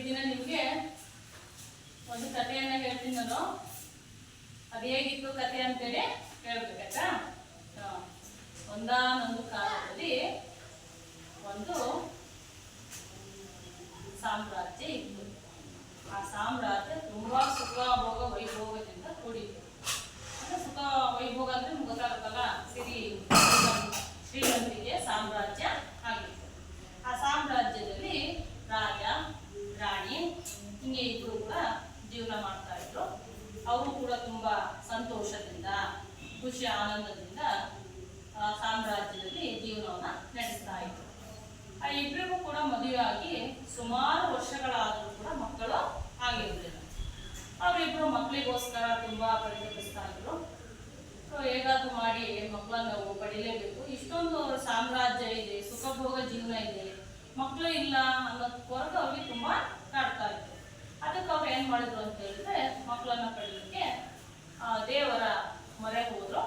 ದಿನ ನಿಮಗೆ ಒಂದು ಕಥೆಯನ್ನ ಹೇಳ್ತೀನಿ ನಾನು. ಅದು ಹೇಗಿತ್ತು ಕಥೆ ಅಂತೇಳಿ ಹೇಳ್ಬೇಕಾಯ್ತಾ. ಒಂದಾನೊಂದು ಕಾಲದಲ್ಲಿ ಒಂದು ಸಾಮ್ರಾಜ್ಯ ಇತ್ತು. ಆ ಸಾಮ್ರಾಜ್ಯ ತುಂಬಾ ಸುಖ ಭೋಗ ವೈಭೋಗದಿಂದ ಕೂಡಿತ್ತು. ಅಂದ್ರೆ ಸುಖ ವೈಭೋಗ ಅಂದ್ರೆ ಗೊತ್ತಾಗುತ್ತಲ್ಲ, ಶ್ರೀಮಂತಿಗೆ ಸಾಮ್ರಾಜ್ಯ ಆಗಿತ್ತು. ಆ ಸಾಮ್ರಾಜ್ಯದಲ್ಲಿ ರಾಜ ರಾಣಿ ಹಿಂಗೆ ಇಬ್ರು ಕೂಡ ಜೀವನ ಮಾಡ್ತಾ ಇದ್ರು. ಅವರು ಕೂಡ ತುಂಬಾ ಸಂತೋಷದಿಂದ ಖುಷಿ ಆನಂದದಿಂದ ಸಾಮ್ರಾಜ್ಯದಲ್ಲಿ ಜೀವನವನ್ನ ನಡೆಸ್ತಾ ಇದ್ರು. ಆ ಇಬ್ಬರಿಗೂ ಕೂಡ ಮದುವೆ ಆಗಿ ಸುಮಾರು ವರ್ಷಗಳಾದರೂ ಕೂಡ ಮಕ್ಕಳು ಆಗಿರಲಿಲ್ಲ. ಅವರಿಬ್ರು ಮಕ್ಕಳಿಗೋಸ್ಕರ ತುಂಬಾ ಪರಿತಪಿಸ್ತಾ ಇದ್ರು. ಹೇಗಾದ್ರೂ ಮಾಡಿ ಮಕ್ಕಳನ್ನ ನಾವು ಪಡಿಲೇಬೇಕು, ಇಷ್ಟೊಂದು ಸಾಮ್ರಾಜ್ಯ ಇದೆ, ಸುಖಭೋಗ ಜೀವನ ಇದೆ, ಮಕ್ಕಳು ಇಲ್ಲ ಅನ್ನೋದಕ್ಕೋರ್ಗು ಅವ್ರಿಗೆ ತುಂಬಾ ಕಾಡ್ತಾ ಇತ್ತು. ಅದಕ್ಕೆ ಅವ್ರು ಏನ್ ಮಾಡಿದ್ರು ಅಂತ ಹೇಳಿದ್ರೆ, ಮಕ್ಕಳನ್ನ ಪಡೀಲಿಕ್ಕೆ ದೇವರ ಮೊರೆ ಹೋದ್ರು.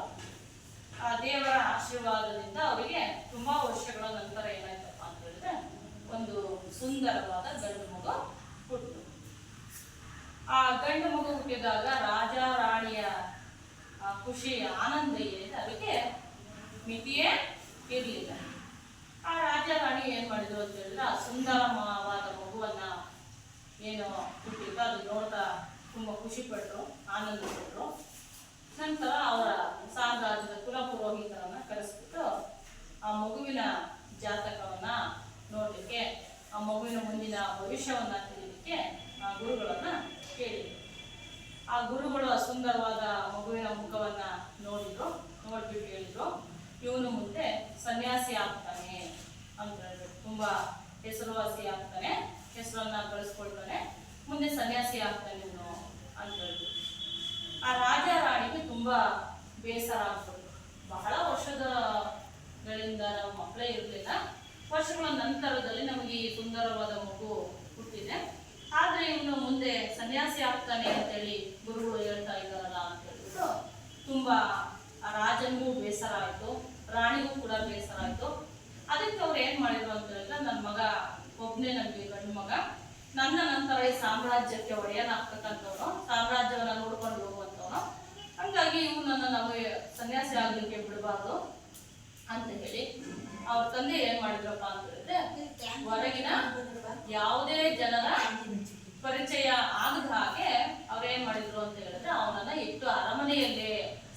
ಆ ದೇವರ ಆಶೀರ್ವಾದದಿಂದ ಅವರಿಗೆ ತುಂಬಾ ವರ್ಷಗಳ ನಂತರ ಏನಾಯ್ತಪ್ಪ ಅಂತ ಹೇಳಿದ್ರೆ ಒಂದು ಸುಂದರವಾದ ಗಂಡು ಮಗು ಹುಟ್ಟಿತು. ಆ ಗಂಡು ಮಗು ಹುಟ್ಟಿದಾಗ ರಾಜ ರಾಣಿಯ ಖುಷಿ ಆನಂದ ಏನಿದೆ ಅದಕ್ಕೆ ಮಿತಿಯೇ ಇರಲಿಲ್ಲ. ಆ ರಾಜ ರಾಣಿ ಏನ್ ಮಾಡಿದ್ರು ಅಂತ ಹೇಳಿದ್ರೆ, ಆ ಸುಂದರವಾದ ಮಗುವನ್ನ ಏನು ಹುಟ್ಟಿತ್ತು ಅದು ನೋಡ್ತಾ ತುಂಬಾ ಖುಷಿ ಪಟ್ರು, ಆನಂದ ಪಟ್ರು. ನಂತರ ಅವರ ಸಾಮ್ರಾಜ್ಯದ ಕುಲಪುರೋಹಿತರನ್ನ ಕರೆಸ್ಬಿಟ್ಟು ಆ ಮಗುವಿನ ಜಾತಕವನ್ನ ನೋಡ್ಲಿಕ್ಕೆ, ಆ ಮಗುವಿನ ಮುಂದಿನ ಭವಿಷ್ಯವನ್ನ ತಿಳಿಲಿಕ್ಕೆ ಆ ಗುರುಗಳನ್ನ ಕೇಳಿದ್ರು. ಆ ಗುರುಗಳು ಸುಂದರವಾದ ಮಗುವಿನ ಮುಖವನ್ನ ನೋಡ್ಬಿಟ್ಟು ಹೇಳಿದ್ರು, ಇವನು ಮುಂದೆ ಸನ್ಯಾಸಿ ಆಗ್ತಾನೆ ಅಂತ ಹೇಳಿದ್ರು. ತುಂಬಾ ಹೆಸರುವಾಸಿ ಆಗ್ತಾನೆ, ಹೆಸರನ್ನ ಬಳಸ್ಕೊಳ್ತಾನೆ, ಮುಂದೆ ಸನ್ಯಾಸಿ ಆಗ್ತಾನೆ ಇವನು ಅಂತ ಹೇಳಿದ್ರು. ಆ ರಾಜ ರಾಣಿಗೆ ತುಂಬಾ ಬೇಸರ ಆಗ್ಬಿಟ್ಟು, ಬಹಳ ವರ್ಷಗಳಿಂದ ನಾವು ಮಕ್ಕಳೇ ಇರಲಿಲ್ಲ, ವರ್ಷಗಳ ನಂತರದಲ್ಲಿ ನಮಗೆ ಈ ಸುಂದರವಾದ ಮಗು ಹುಟ್ಟಿದೆ, ಆದ್ರೆ ಇವನು ಮುಂದೆ ಸನ್ಯಾಸಿ ಆಗ್ತಾನೆ ಅಂತೇಳಿ ಗುರುಗಳು ಹೇಳ್ತಾ ಇದ್ದಾರಲ್ಲ ಅಂತ ಹೇಳ್ಬಿಟ್ಟು ತುಂಬಾ ಆ ರಾಜನಿಗೂ ಬೇಸರ ಆಯ್ತು, ರಾಣಿಗೂ ಕೂಡ ಬೇಸರ ಆಯ್ತು. ಅದಕ್ಕೆ ಅವ್ರು ಏನ್ ಮಾಡಿದ್ರು ಅಂತ ಹೇಳಿದ್ರೆ, ನನ್ನ ಮಗ ಒಬ್ನೇ ನನ್ಗೆ ಗಂಡು ಮಗ, ನನ್ನ ನಂತರ ಈ ಸಾಮ್ರಾಜ್ಯಕ್ಕೆ ಒಡೆಯನಾಗ್ತಕ್ಕಂಥವ್ನು, ಸಾಮ್ರಾಜ್ಯವನ್ನ ನೋಡ್ಕೊಂಡು ಹೋಗುವಂಥವ್ನು, ಹಂಗಾಗಿ ಇವನನ್ನ ನಾವು ಸನ್ಯಾಸಿ ಆಗ್ಲಿಕ್ಕೆ ಬಿಡಬಾರ್ದು ಅಂತ ಹೇಳಿ ಅವ್ರ ತಂದೆ ಏನ್ ಮಾಡಿದ್ರಪ್ಪ ಅಂತ ಹೇಳಿದ್ರೆ, ಹೊರಗಿನ ಯಾವುದೇ ಜನರ ಪರಿಚಯ ಆಗದ ಹಾಗೆ ಅವ್ರೇನ್ ಮಾಡಿದ್ರು ಅಂತ ಹೇಳಿದ್ರೆ, ಅವನನ್ನ ಇಟ್ಟು ಅರಮನೆಯಲ್ಲೇ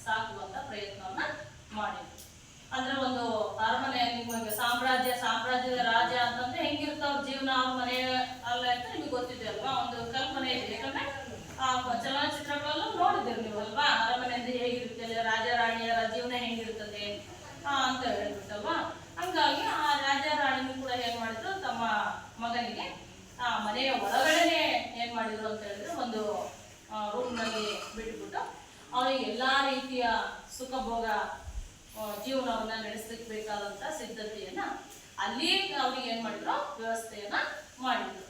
ಸಾಕುವಂತ ಪ್ರಯತ್ನವನ್ನ ಮಾಡಿದ್ರು. ಅಂದ್ರೆ ಒಂದು ಅರಮನೆ, ನಿಮಗೆ ಸಾಮ್ರಾಜ್ಯದ ರಾಜ ಅಂತಂದ್ರೆ ಹೆಂಗಿರುತ್ತೆ ಅವ್ರ ಜೀವನ, ಅವ್ರ ಮನೆ ಅಲ್ಲ ಅಂತ ನಿಮ್ಗೆ ಗೊತ್ತಿದೆ ಅಲ್ವಾ, ಒಂದು ಕಲ್ಪನೆ ಇದೆ. ಯಾಕಂದ್ರೆ ಆ ಚಲನಚಿತ್ರಗಳಲ್ಲೂ ನೋಡಿದ್ದೀರಿ ನೀವು ಅಲ್ವಾ, ಅರಮನೆಯಿಂದ ಹೇಗಿರುತ್ತೆ, ರಾಜ ರಾಣಿಯರ ಜೀವನ ಹೆಂಗಿರ್ತದೆ ಅಂತ ಹೇಳ್ಬಿಟ್ಟಲ್ವಾ. ಹಂಗಾಗಿ ಆ ರಾಜ ರಾಣಿನೂ ಕೂಡ ಏನ್ ಮಾಡಿದ್ರು, ತಮ್ಮ ಮಗನಿಗೆ ಆ ಮನೆಯ ಒಳಗಡೆನೆ ಏನ್ ಮಾಡಿದ್ರು ಅಂತ ಹೇಳಿದ್ರೆ, ಒಂದು ರೂಮ್ ನಲ್ಲಿ ಬಿಟ್ಬಿಟ್ಟು ಅವನಿಗೆ ಎಲ್ಲಾ ರೀತಿಯ ಸುಖ ಭೋಗ ಜೀವನವನ್ನ ನಡೆಸಲಿಕ್ಕೆ ಬೇಕಾದಂತ ಸಿದ್ಧತೆಯನ್ನ ಅಲ್ಲಿ ಅವ್ರಿಗೆ ಏನ್ ಮಾಡಿದ್ರು, ವ್ಯವಸ್ಥೆಯನ್ನ ಮಾಡಿದ್ರು.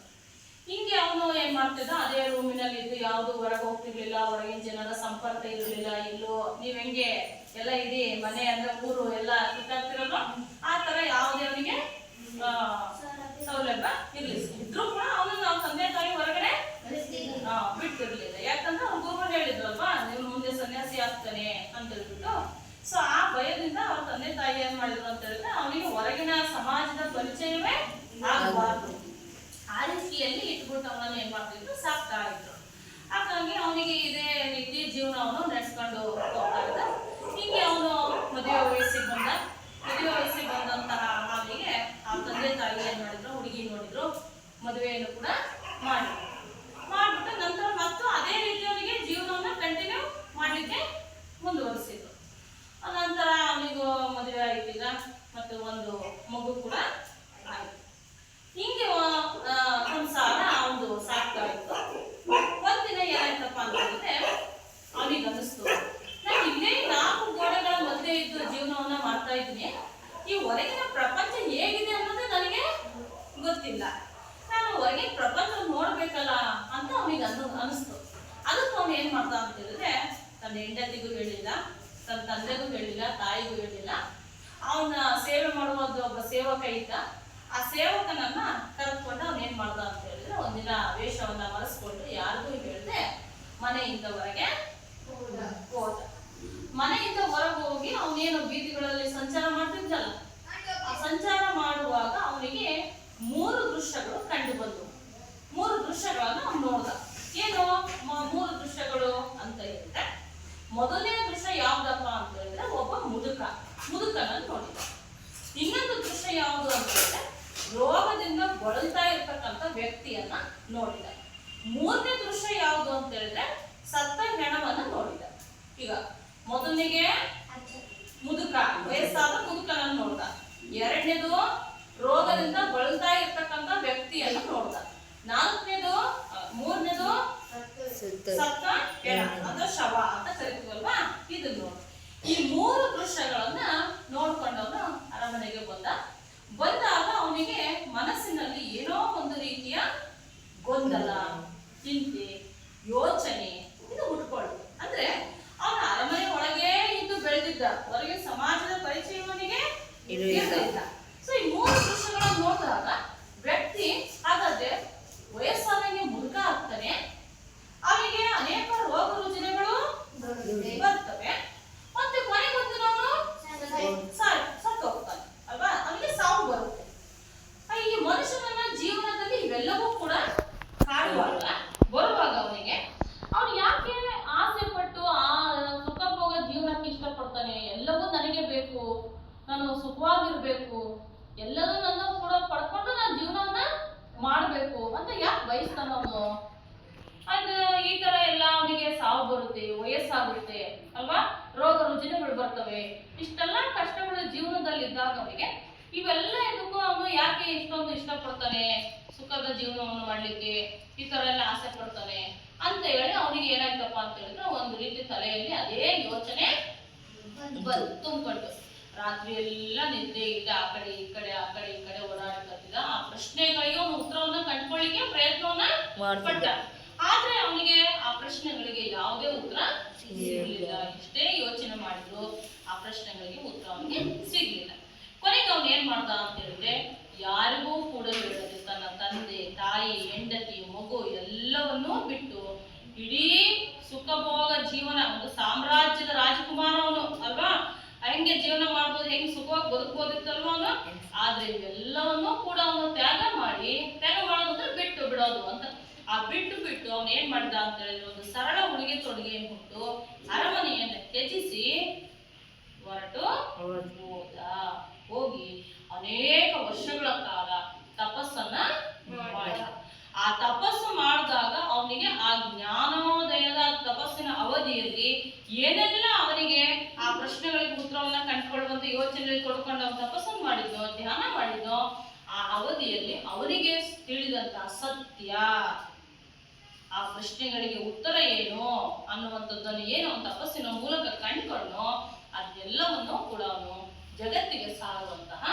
ಹಿಂಗೆ ಅವನು ಏನ್ ಮಾಡ್ತಿದ್ದ, ಅದೇ ರೂಮಿನಲ್ಲಿ ಇದ್ದು ಯಾವ್ದು ಹೊರಗೆ ಹೋಗ್ತಿರ್ಲಿಲ್ಲ, ಹೊರಗಿನ ಜನರ ಸಂಪರ್ಕ ಇರಲಿಲ್ಲ. ಇಲ್ಲೂ ನೀವ್ ಹೆಂಗೆ ಎಲ್ಲ ಇಡೀ ಮನೆ ಅಂದ್ರೆ ಊರು ಎಲ್ಲ ಸುತ್ತಾಡ್ತಿರಲ್ವ, ಆ ತರ ಯಾವುದೇ ಅವನಿಗೆ ಸೌಲಭ್ಯ ಇರ್ಲಿಲ್ಲ. ಇದ್ರೂ ಕೂಡ ಅವನು ನಾವು ತಂದೆ ತಾಯಿ ಹೊರಗಡೆ ಬಿಟ್ಟಿರ್ಲಿಲ್ಲ. ಯಾಕಂದ್ರೆ ಅವ್ರ ಗುರು ಹೇಳಿದ್ರಲ್ವಾ, ನೀವು ಮುಂದೆ ಸನ್ಯಾಸಿ ಆಗ್ತಾನೆ ಅಂತ ಹೇಳ್ಬಿಟ್ಟು. ಸೊ ಆ ಭಯದಿಂದ ಅವ್ರ ತಂದೆ ತಾಯಿ ಏನ್ ಮಾಡಿದ್ರು ಅಂತ ಹೇಳಿದ್ರೆ, ಅವನಿಗೆ ಹೊರಗಿನ ಸಮಾಜದ ಪರಿಚಯವೇ ಆಗಬಾರ್ದು, ಆ ರೀತಿಯಲ್ಲಿ ಇಟ್ಬಿಟ್ಟು ಅವನನ್ನು ಏನ್ ಮಾಡ್ತಿದ್ರು, ಸಾಕ್ತಾ ಇದ್ರು. ಹಾಗಾಗಿ ಅವನಿಗೆ ಇದೇ ರೀತಿ ಜೀವನವನ್ನು ನಡೆಸ್ಕೊಂಡು ಹೋಗ್ತಾ ಇದ್ದ. ಹೀಗೆ ಅವನು ಮದುವೆ ವಯಸ್ಸಿಗೆ ಬಂದಂತಹ ಹಾವಿಗೆ ಆ ತಂದೆ ತಾಯಿ ಏನ್ ಮಾಡಿದ್ರು, ಹುಡುಗಿ ನೋಡಿದ್ರು, ಮದುವೆಯನ್ನು ಕೂಡ ಮಾಡ್ಬಿಟ್ಟು ನಂತರ ಮತ್ತು ಅದೇ ರೀತಿ ಅವನಿಗೆ ಜೀವನವನ್ನ ಕಂಟಿನ್ಯೂ ಮಾಡ್ಲಿಕ್ಕೆ ಮುಂದುವರಿಸಿದ್ರು. ನಂತರ ಅವನಿಗೂ ಮದುವೆ ಆಯ್ತೀಗ, ಮತ್ತು ಒಂದು ಮಗು ಕೂಡ ಆಯ್ತು. ಹಿಂಗೆ ಸಂಸಾರ ಅವನು ಸಾಕ್ತಾ ಇತ್ತು. ಒಂದಿನ ಏನಾಯ್ತಪ್ಪ ಅಂತ ಹೇಳಿದ್ರೆ, ಅವನಿಗೆ ಅನಿಸ್ತು, ನಾನು ಇಲ್ಲೇ 4 ಗೋಡೆಗಳ ಮಧ್ಯೆ ಇದ್ದು ಜೀವನವನ್ನ ಮಾಡ್ತಾ ಇದ್ದೀನಿ, ಈ ಹೊರಗಿನ ಪ್ರಪಂಚ ಹೇಗಿದೆ ಅನ್ನೋದು ನನಗೆ ಗೊತ್ತಿಲ್ಲ, ನಾನು ಹೊರಗಿನ ಪ್ರಪಂಚ ನೋಡ್ಬೇಕಲ್ಲ ಅಂತ ಅವನಿಗೆ ಅನಿಸ್ತು. ಅದಕ್ಕೆ ಅವನು ಏನ್ ಮಾಡ್ತಾ ಅಂತ ಹೇಳಿದ್ರೆ, ತನ್ನ ಹೆಂಡತಿಗೂ ಹೇಳಿಲ್ಲ, ತನ್ನ ತಂದೆಗೂ ಹೇಳಿಲ್ಲ, ತಾಯಿಗೂ ಹೇಳಿಲ್ಲ. ಅವನ ಸೇವೆ ಮಾಡುವುದು ಒಬ್ಬ ಸೇವಕ ಇದ್ದ, ಆ ಸೇವಕನನ್ನ ಕರೆದುಕೊಂಡು ಅವನು ಏನ್ ಮಾಡ್ದ ಅಂತ ಹೇಳಿದ್ರೆ ಒಂದಿನ ವೇಷವನ್ನ ಮರೆಸ್ಕೊಂಡು ಯಾರಿಗೂ ಹೇಳ್ದೆ ಮನೆಯಿಂದ ಹೊರಗೆ ಹೋದ. ಮನೆಯಿಂದ ಹೊರಗೆ ಹೋಗಿ ಅವನೇನು ಬೀದಿಗಳಲ್ಲಿ ಸಂಚಾರ ಮಾಡ್ತಿದ್ದಲ್ಲ, ಆ ಸಂಚಾರ ಮಾಡುವಾಗ ಅವನಿಗೆ 3 ದೃಶ್ಯಗಳು ಕಂಡು ಬಂದವು. 3 ದೃಶ್ಯಗಳನ್ನ ಅವನು ನೋಡ್ದ. ಏನು 3 ದೃಶ್ಯಗಳು ಅಂತ ಹೇಳಿದ್ರೆ, ಮೊದಲನೇ ದೃಶ್ಯ ಯಾವ್ದಪ್ಪ ಅಂತ ಹೇಳಿದ್ರೆ ಒಬ್ಬ ಮುದುಕನನ್ನು ನೋಡಿದ. ಇನ್ನೊಂದು ದೃಶ್ಯ ಯಾವುದು ಅಂತ ಹೇಳಿದ್ರೆ ರೋಗದಿಂದ ಬಳಲ್ತಾ ಇರ್ತಕ್ಕಂಥ ವ್ಯಕ್ತಿಯನ್ನ ನೋಡಿದ. 3ನೇ ದೃಶ್ಯ ಯಾವುದು ಅಂತ ಹೇಳಿದ್ರೆ ಸತ್ತ ಹೆಣವನ್ನ ನೋಡಿದ. ಈಗ ಮೊದಲನಿಗೆ ವಯಸ್ಸಾದ ಮುದುಕನನ್ನು ನೋಡ್ದ. 2ನೇದು ರೋಗದಿಂದ ಬಳಲ್ತಾ ಇರ್ತಕ್ಕಂಥ ವ್ಯಕ್ತಿಯನ್ನ ನೋಡ್ದ. 4ನೇದು 3ನೇದು ಸತ್ತ ಹೆಣ ಅಥವಾ ಶವ ಅಂತ ಕರಿತೀವಲ್ವಾ, ಇದನ್ನ ನೋಡ. ಈ 3 ದೃಶ್ಯಗಳನ್ನ ನೋಡ್ಕೊಂಡವನು ಅರಮನೆಗೆ ಬಂದಾಗ ಅವನಿಗೆ ಮನಸ್ಸಿನಲ್ಲಿ ಏನೋ ಒಂದು ರೀತಿಯ ಗೊಂದಲ, ಚಿಂತೆ, ಯೋಚನೆ ಇದು ಹುಟ್ಕೊಳ್ಳುತ್ತೆ. ಅಂದ್ರೆ ಅವನ ಅರಮನೆ ಒಳಗೆ ಇದ್ದು ಬೆಳೆದಿದ್ದ, ಹೊರಗೆ ಸಮಾಜದ ಪರಿಚಯ ಅವನಿಗೆ ಇರಲಿಲ್ಲ. ಸೊ ಈ 3 ದೃಶ್ಯಗಳನ್ನು ನೋಡಿದಾಗ ವ್ಯಕ್ತಿ ಹಾಗಾದ್ರೆ ವಯಸ್ಸಾದಂಗೆ ಮುದುಕ ಆಗ್ತಾನೆ, ಅವನಿಗೆ ಅನೇಕ ರೋಗ ರುಜಿನಗಳು ಬರ್ತವೆ, ಮತ್ತೆ ಕೊನೆಗೊಂದು ಅವನು ಸತ್ತು ಹೋಗ್ತಾನೆ ಅಲ್ವಾ, ಅವನಿಗೆ ಸಾವು ಬರುತ್ತೆ. ಈ ಮನುಷ್ಯನ ಜೀವನದಲ್ಲಿ ಇವೆಲ್ಲವೂ ಕೂಡ ಬರುವಾಗ ಅವನು ಯಾಕೆ ಆಸೆ ಪಟ್ಟು ಆ ಸುಖ ಭೋಗ ಜೀವನಕ್ಕೆ ಇಷ್ಟಪಡ್ತಾನೆ? ಎಲ್ಲವೂ ನನಗೆ ಬೇಕು, ನಾನು ಸುಖವಾಗಿರ್ಬೇಕು, ಎಲ್ಲದೂ ನನ್ನ ಕೂಡ ಪಡ್ಕೊಂಡು ನಾನು ಜೀವನವನ್ನ ಮಾಡ್ಬೇಕು ಅಂತ ಯಾಕೆ ಬಯಸ್ತಾನ ಅವನು? ಅದು ಈ ತರ ಎಲ್ಲ ಅವನಿಗೆ ಸಾವು ಬರುತ್ತೆ, ವಯಸ್ಸಾಗುತ್ತೆ ಅಲ್ವಾ, ರೋಗ ರುಜಿನಗಳು ಬರ್ತವೆ, ಇಷ್ಟೆಲ್ಲ ಕಷ್ಟಗಳು ಜೀವನದಲ್ಲಿ ಇದ್ದಾಗ ಅವನಿಗೆ ಇವೆಲ್ಲ ಇದಕ್ಕೂ ಅವನು ಯಾಕೆ ಇಷ್ಟೊಂದು ಇಷ್ಟಪಡ್ತಾನೆ, ಸುಖದ ಜೀವನವನ್ನು ಮಾಡ್ಲಿಕ್ಕೆ ಈ ತರ ಎಲ್ಲ ಆಸೆ ಪಡ್ತಾನೆ ಅಂತ ಹೇಳಿ ಅವನಿಗೆ ಏನಾಯ್ತಪ್ಪ ಅಂತ ಹೇಳಿದ್ರೆ ಒಂದು ರೀತಿ ತಲೆಯಲ್ಲಿ ಅದೇ ಯೋಚನೆ ತುಂಬಿಕೊಂಡು ರಾತ್ರಿ ಎಲ್ಲ ನಿದ್ದೆ ಇಲ್ಲ, ಆ ಕಡೆ ಈ ಕಡೆ ಓಡಾಡ್ತಿದ್ದ. ಆ ಪ್ರಶ್ನೆಗಳಿಗೆ ಅವನು ಉತ್ತರವನ್ನ ಕಂಡುಕೊಳ್ಳಿಕ್ಕೆ ಪ್ರಯತ್ನವನ್ನ ಪಟ್ಟ. ಆದ್ರೆ ಅವನಿಗೆ ಆ ಪ್ರಶ್ನೆಗಳಿಗೆ ಯಾವುದೇ ಉತ್ತರ ಸಿಗಲಿಲ್ಲ. ಎಷ್ಟೇ ಯೋಚನೆ ಮಾಡಿದ್ರು ಆ ಪ್ರಶ್ನೆಗಳಿಗೆ ಉತ್ತರ ಅವನಿಗೆ ಸಿಗ್ಲಿಲ್ಲ. ಕೊನೆಗೆ ಅವನು ಏನ್ ಮಾಡ್ದ ಅಂತ ಹೇಳಿದ್ರೆ ಯಾರಿಗೂ ಕೂಡ ಹೇಳದೆ ತನ್ನ ತಂದೆ, ತಾಯಿ, ಹೆಂಡತಿ, ಮಗು ಎಲ್ಲವನ್ನೂ ಬಿಟ್ಟು ಇಡೀ ಸುಖಭೋಗ ಜೀವನ, ಒಂದು ಸಾಮ್ರಾಜ್ಯದ ರಾಜಕುಮಾರ ಅವನು ಅಲ್ವಾ, ಹೆಂಗೆ ಜೀವನ ಮಾಡ್ಬೋದು, ಹೆಂಗೆ ಸುಖವಾಗಿ ಬದುಕಬಹುದಿತ್ತಲ್ವ ಅವನು. ಆದ್ರೆ ಇವೆಲ್ಲವನ್ನೂ ಕೂಡ ಅವನು ತ್ಯಾಗ ಮಾಡೋದಂದ್ರೆ ಬಿಟ್ಟು ಬಿಡೋದು ಅಂತ. ಆ ಬಿಟ್ಟು ಅವನು ಏನ್ ಮಾಡಿದ ಅಂತ ಹೇಳಿದ್ರೆ ಒಂದು ಸರಳ ಉಡುಗೆ ತೊಡುಗೆಯನ್ನು ಕೊಟ್ಟು ಅರಮನೆಯನ್ನು ತ್ಯಜಿಸಿ ಹೊರಟು ಹೋಗಿ ಅನೇಕ ವರ್ಷಗಳ ಕಾಲ ತಪಸ್ಸನ್ನ ಮಾಡಿದ. ಆ ತಪಸ್ಸು ಮಾಡಿದಾಗ ಅವನಿಗೆ ಆ ಜ್ಞಾನೋದಯದ ತಪಸ್ಸಿನ ಅವಧಿಯಲ್ಲಿ ಏನೆಲ್ಲ ಅವನಿಗೆ ಆ ಪ್ರಶ್ನೆಗಳಿಗೆ ಉತ್ತರವನ್ನ ಕಂಡುಕೊಳ್ಳುವಂತ ಯೋಚನೆಯಲ್ಲಿ ತೊಡ್ಕೊಂಡು ಅವನು ತಪಸ್ಸನ್ನು ಮಾಡಿದ್ನೋ, ಧ್ಯಾನ ಮಾಡಿದ್ನೋ, ಆ ಅವಧಿಯಲ್ಲಿ ಅವನಿಗೆ ತಿಳಿದಂತಹ ಸತ್ಯ, ಆ ಪ್ರಶ್ನೆಗಳಿಗೆ ಉತ್ತರ ಏನು ಅನ್ನುವಂಥದ್ದನ್ನು ಏನು ಅವನು ತಪಸ್ಸಿನ ಮೂಲಕ ಕಂಡುಕೊಂಡೋ ಅದೆಲ್ಲವನ್ನು ಕೂಡ ಅವನು ಜಗತ್ತಿಗೆ ಸಾರುವಂತಹ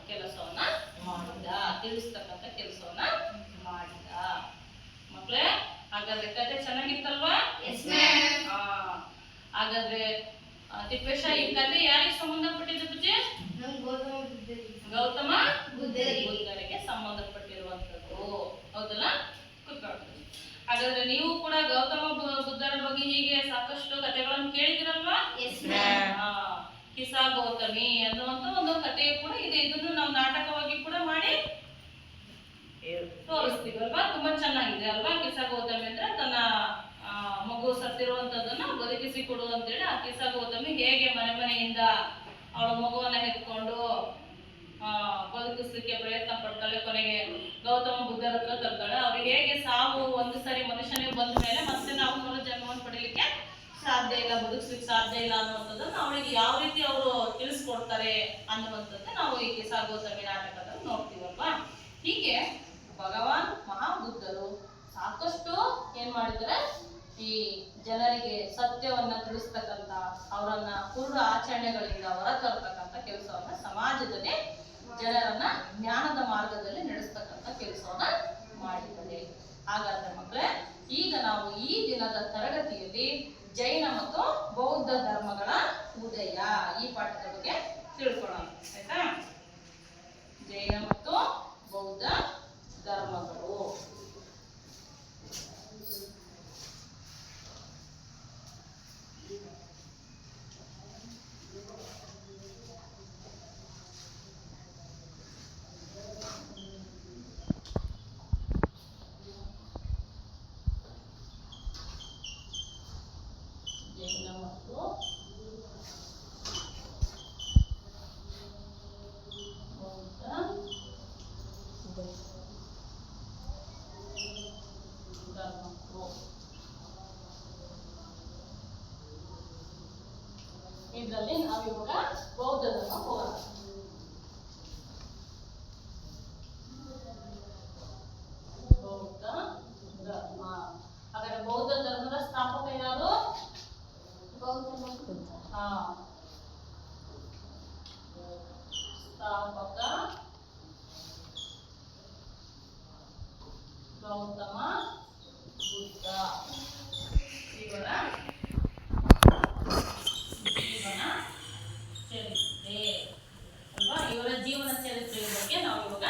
ಕೆಲಸವನ್ನ ಮಾಡಿದ, ತಿಳಿಸ್ತಕ್ಕಂಥ ಕೆಲಸವನ್ನ ಮಾಡಿದ. ಮಕ್ಕಳೇ, ಹಾಗಾದ್ರೆ ಕತೆ ಚೆನ್ನಾಗಿತ್ತಲ್ವಾ? ಹಾಗಾದ್ರೆ ತಿಪ್ಪೇಶ, ಈ ಕತೆ ಯಾರಿಗೆ ಸಂಬಂಧಪಟ್ಟಿದ್ದು ಪೂಜೆ? ಗೌತಮ ಬುದ್ಧರಿಗೆ ಸಂಬಂಧಪಟ್ಟಿರುವಂತದ್ದು, ಹೌದಲ್ಲ? ಕೂತ್ಕೊಳ್ತೀವಿ. ಹಾಗಾದ್ರೆ ನೀವು ಕೂಡ ಗೌತಮ ಬುದ್ಧರ ಬಗ್ಗೆ ಹೀಗೆ ಸಾಕಷ್ಟು ಕಥೆಗಳನ್ನು ಕೇಳಿದಿರಲ್ವಾ? ಕಿಸಾ ಗೌತಮಿ ಅನ್ನುವಂತ ಒಂದು ಕಥೆ ಕೂಡ ಇದೆ. ಇದನ್ನು ನಾವು ನಾಟಕವಾಗಿ ಕೂಡ ಮಾಡಿ ತೋರಿಸ್ತೀವಲ್ವಾ? ತುಂಬಾ ಚೆನ್ನಾಗಿದೆ ಅಲ್ವಾ? ಕಿಸಾ ಗೌತಮಿ ಅಂದ್ರೆ ತನ್ನ ಮಗು ಸತ್ತಿರುವಂತದನ್ನ ಬದುಕಿಸಿ ಕೊಡು ಅಂತೇಳಿ ಆ ಕಿಸಾ ಗೌತಮಿ ಹೇಗೆ ಮನೆಯಿಂದ ಅವಳ ಮಗುವನ್ನ ಎತ್ಕೊಂಡು ಬದುಕಿಸ್ಲಿಕ್ಕೆ ಪ್ರಯತ್ನ ಪಡ್ತಾಳೆ, ಕೊನೆಗೆ ಗೌತಮ ಬುದ್ಧರ ಹತ್ರ ತರ್ತಾಳೆ. ಅವ್ರಿಗೆ ಹೇಗೆ ಸಾವು ಒಂದು ಸರಿ ಮನುಷ್ಯನಿಗೆ ಬಂದ ಮೇಲೆ ಮತ್ತೆ ನಾವು ಜನ್ಮವನ್ನು ಪಡೀಲಿಕ್ಕೆ ಸಾಧ್ಯ ಇಲ್ಲ, ಬದುಕಿಸ್ಲಿಕ್ಕೆ ಸಾಧ್ಯ ಇಲ್ಲ ಅನ್ನುವಂಥದ್ದನ್ನು ಅವಳಿಗೆ ಯಾವ ರೀತಿ ಅವರು ತಿಳಿಸ್ಕೊಡ್ತಾರೆ ಅನ್ನುವಂಥದ್ದು ನಾವು ಈ ಕಿಸಾ ಗೌತಮಿ ನಾಟಕದಲ್ಲಿ ನೋಡ್ತೀವಲ್ವಾ? ಹೀಗೆ ಭಗವಾನ್ ಮಹಾಬುದ್ಧರು ಸಾಕಷ್ಟು ಏನ್ ಮಾಡಿದ್ದಾರೆ, ಈ ಜನರಿಗೆ ಸತ್ಯವನ್ನ ತಿಳಿಸ್ತಕ್ಕಂಥ, ಅವರನ್ನ ಕುರುಡ ಆಚರಣೆಗಳಿಂದ ಹೊರತರ್ತಕ್ಕಂಥ ಕೆಲಸವನ್ನ, ಸಮಾಜದಲ್ಲಿ ಜನರನ್ನ ಜ್ಞಾನದ ಮಾರ್ಗದಲ್ಲಿ ನಡೆಸ್ತಕ್ಕಂಥ ಕೆಲಸವನ್ನ ಮಾಡಿದ್ದಾರೆ. ಹಾಗಾದ್ರೆ ಮಕ್ಕಳೇ, ಈಗ ನಾವು ಈ ದಿನದ ತರಗತಿಯಲ್ಲಿ ಜೈನ ಮತ್ತು ಬೌದ್ಧ ಧರ್ಮಗಳ ಉದಯ ಈ ಪಾಠದ ಬಗ್ಗೆ ತಿಳ್ಕೊಳ್ಳೋಣ, ಆಯ್ತಾ? ಜೈನ ಮತ್ತು ಪ್ರಾರಂಭಕ ಗೌತಮ ಬುದ್ಧ ಇವರ ಜೀವನ ಚರಿತ್ರೆ ಅಲ್ವಾ. ಇವರ ಜೀವನ ಚರಿತ್ರೆಯ ಬಗ್ಗೆ ನಾವು ಇವಾಗ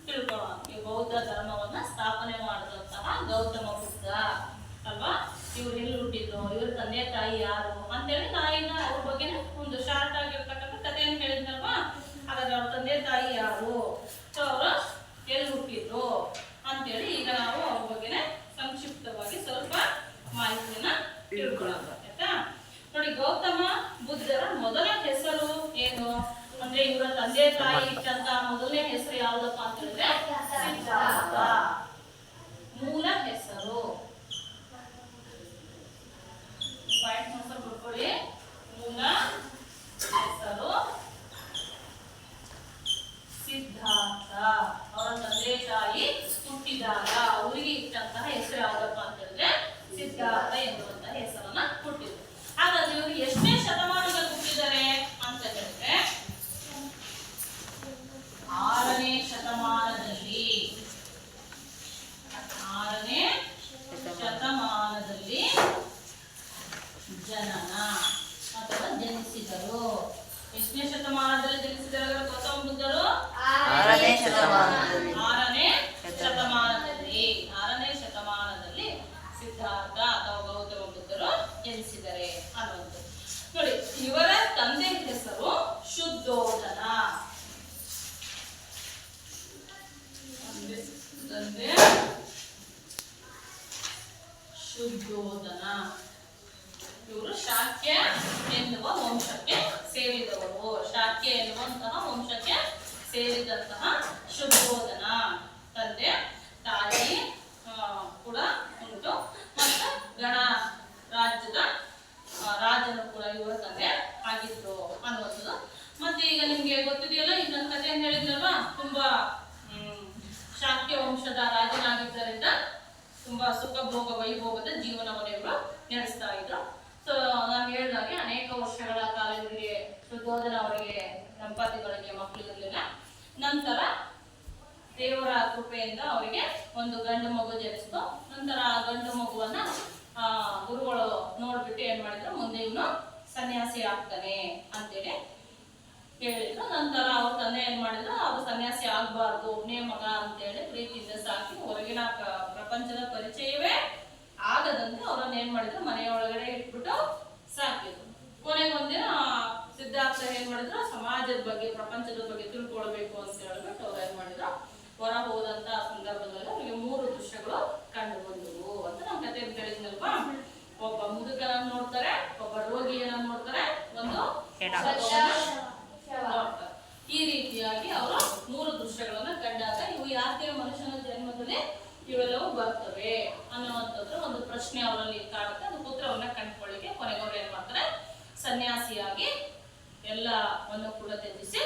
ತಿಳ್ಕೊಳ್ಳೋಣ. ಈ ಬೌದ್ಧ ಧರ್ಮವನ್ನ ಸ್ಥಾಪನೆ ಮಾಡಿದಂತಹ ಗೌತಮ ಬುದ್ಧ ಅಲ್ವಾ. ಇವ್ರು ಎಲ್ಲಿ ಹುಟ್ಟಿದ್ರು, ಇವ್ರ ತಂದೆ ತಾಯಿ ಯಾರು ಅಂತೇಳಿ ನಾಯಿನ ಅವ್ರ ಬಗ್ಗೆ ಒಂದು ಶಾರ್ಟ್ ಆಗಿರ್ತಕ್ಕಂಥ ಕಥೆಯನ್ನು ಹೇಳಿದ್ನಲ್ವಾ. ಹಾಗಾದ್ರೆ ಅವ್ರ ತಂದೆ ತಾಯಿ ಯಾರು, ಸೊ ಅವರು ಎಲ್ಲಿ ಹುಟ್ಟಿದ್ರು ಅಂತೇಳಿ ಈಗ ನಾವು ಅವ್ರ ಬಗ್ಗೆ ಸಂಕ್ಷಿಪ್ತವಾಗಿ ಸ್ವಲ್ಪ ಮಾಹಿತಿಯನ್ನ ತಿಳ್ಕೊಳ್ಳೋಣ ಆಯ್ತಾ. ನೋಡಿ, ಗೌತಮ ಬುದ್ಧರ ಮೊದಲ ಹೆಸರು ಏನು ಅಂದ್ರೆ, ಇವರ ತಂದೆ ತಾಯಿ ಇಟ್ಟಂತ ಮೊದಲನೇ ಹೆಸರು ಯಾವ್ದಪ್ಪ ಅಂತ ಹೇಳಿದ್ರೆ ಸಿದ್ಧಾರ್ಥ. ಮೂಲ ಹೆಸರು ಬರ್ಕೊಳ್ಳಿ. ಮೂಲ ಹೆಸರು ಸಿದ್ಧಾರ್ಥ. ಅವರ ತಂದೆ ತಾಯಿ ಹುಟ್ಟಿದಾಗ ಅವರಿಗೆ ಇಟ್ಟಂತಹ ಹೆಸರು ಯಾವ್ದಪ್ಪ ಅಂತ ಹೇಳಿದ್ರೆ ಸಿದ್ಧಾರ್ಥ ಎನ್ನುವಂತಹ ಹೆಸರನ್ನ ಕೊಟ್ಟಿದ್ರು. ಹಾಗಾದ್ರೆ ಇವರು ಎಷ್ಟನೇ ಶತಮಾನದಲ್ಲಿ ಹುಟ್ಟಿದ್ದಾರೆ ಅಂತ ಹೇಳಿದ್ರೆ 6ನೇ ಶತಮಾನದಲ್ಲಿ. 6ನೇ ಶತಮಾನದಲ್ಲಿ ಜನನ ಅಥವಾ ಜನಿಸಿದರು. ಎಷ್ಟನೇ ಶತಮಾನದಲ್ಲಿ ಜನಿಸಿದರು ಗೌತಮ ಬುದ್ಧರು? 6ನೇ ಶತಮಾನದಲ್ಲಿ. 6ನೇ ಶತಮಾನದಲ್ಲಿ. 6ನೇ ಶತಮಾನದಲ್ಲಿ ಸಿದ್ಧಾರ್ಥ ಅಥವಾ ಗೌತಮ ಬುದ್ಧರು ಜನಿಸಿದರೆ ಅನ್ನುವಂಥದ್ದು. ನೋಡಿ, ಇವರ ತಂದೆ ಹೆಸರು ಶುದ್ಧೋಧನ. ತಂದೆ ಶುದ್ಧೋಧನ. ಇವರು ಶಾಕ್ಯ ಎನ್ನುವ ವಂಶಕ್ಕೆ ಸೇರಿದವರು. ಶಾಕ್ಯ ಎನ್ನುವಂತಹ ವಂಶಕ್ಕೆ ಸೇರಿದಂತಹ ಶುದ್ಧೋಧನ. ತಂದೆ ತಾಯಿ ಕೂಡ ಉಂಟು ಮತ್ತು ಗಣ ರಾಜ್ಯದ ರಾಜನು ಕೂಡ ಇವರ ತಂದೆ ಆಗಿದ್ರು ಅನ್ನುವಂಥದ್ದು. ಮತ್ತೆ ಈಗ ನಿಮ್ಗೆ ಗೊತ್ತಿದೆಯಲ್ಲ, ಈಗ ನನ್ನ ಕಥೆಯನ್ನು ಹೇಳಿದ್ರಲ್ವಾ, ತುಂಬಾ ಶಾಕ್ಯ ವಂಶದ ರಾಜನಾಗಿದ್ದರಿಂದ ತುಂಬಾ ಸುಖ ಭೋಗ ವೈಭೋಗದ ಜೀವನವನ್ನು ಇವರು ನಡೆಸ್ತಾ ಇದ್ರು. ಸೊ ನಾನು ಹೇಳಿದಾಗೆ ಅನೇಕ ವರ್ಷಗಳ ಕಾಲ ಇವರಿಗೆ ಶುದ್ಧೋಧನ ಅವರಿಗೆ ದಂಪತಿಗಳಿಗೆ ಮಕ್ಕಳಿರಲಿಲ್ಲ. ನಂತರ ದೇವರ ಕೃಪೆಯಿಂದ ಅವರಿಗೆ ಒಂದು ಗಂಡು ಮಗು ಜನಿಸ್ತು. ನಂತರ ಆ ಗಂಡು ಮಗುವನ್ನ ಗುರುಗಳು ನೋಡ್ಬಿಟ್ಟು ಏನ್ ಮಾಡಿದ್ರು, ಮುಂದೆ ಇವನು ಸನ್ಯಾಸಿ ಆಗ್ತಾನೆ ಅಂತೇಳಿ ಹೇಳಿದ್ರು. ನಂತರ ಅವ್ರ ತಂದೆ ಏನ್ ಮಾಡಿದ್ರು, ಅವ್ರು ಸನ್ಯಾಸಿ ಆಗ್ಬಾರ್ದು, ಒಬ್ಬನೇ ಮಗ ಅಂತೇಳಿ ಪ್ರೀತಿಯಿಂದ ಸಾಕಿ ಹೊರಗಿನ ಪ್ರಪಂಚದ ಪರಿಚಯವೇ ಆಗದಂತೆ ಅವ್ರನ್ನ ಏನ್ ಮಾಡಿದ್ರು, ಮನೆಯೊಳಗಡೆ ಇಟ್ಬಿಟ್ಟು ಸಾಕಿದ್ರು. ಕೊನೆಗೊಂದಿನ ಸಿದ್ಧಾರ್ಥ ಏನ್ ಮಾಡಿದ್ರು, ಸಮಾಜದ ಬಗ್ಗೆ ಪ್ರಪಂಚದ ಬಗ್ಗೆ ತಿಳ್ಕೊಳ್ಬೇಕು ಅಂತ ಹೇಳ್ಬಿಟ್ಟು ಅವ್ರು ಏನ್ ಮಾಡಿದ್ರು, ಹೊರ ಹೋದಂತ ಸಂದರ್ಭದಲ್ಲಿ ಅವ್ರಿಗೆ 3 ದೃಶ್ಯಗಳು ಕಂಡು ಬಂದವು ಅಂತ ನಮ್ ಕಥೆ ಹೇಳಿದ್ನಲ್ವಾ. ಒಬ್ಬ ಮುದುಕನನ್ನು ನೋಡ್ತಾರೆ, ಒಬ್ಬ ರೋಗಿಯನ್ನ ನೋಡ್ತಾರೆ, ಒಂದು ಈ ರೀತಿಯಾಗಿ ಅವರು 3 ದೃಶ್ಯಗಳನ್ನ ಕಂಡಾಗ ಇವು ಯಾಕೆ ಮನುಷ್ಯನ ಜನ್ಮದಲ್ಲಿ ಇವೆಲ್ಲವೂ ಬರ್ತವೆ ಅನ್ನುವಂಥದ್ದು ಒಂದು ಪ್ರಶ್ನೆ ಅವರಲ್ಲಿ ಕಾಡುತ್ತೆ. ಅದು ಪುತ್ರವನ್ನ ಕಂಡುಕೊಳ್ಳಿಕ್ಕೆ ಕೊನೆಗವರು ಏನ್ ಮಾಡ್ತಾರೆ, ಸನ್ಯಾಸಿಯಾಗಿ ಎಲ್ಲವನ್ನು ಕೂಡ ತ್ಯಜಿಸಿ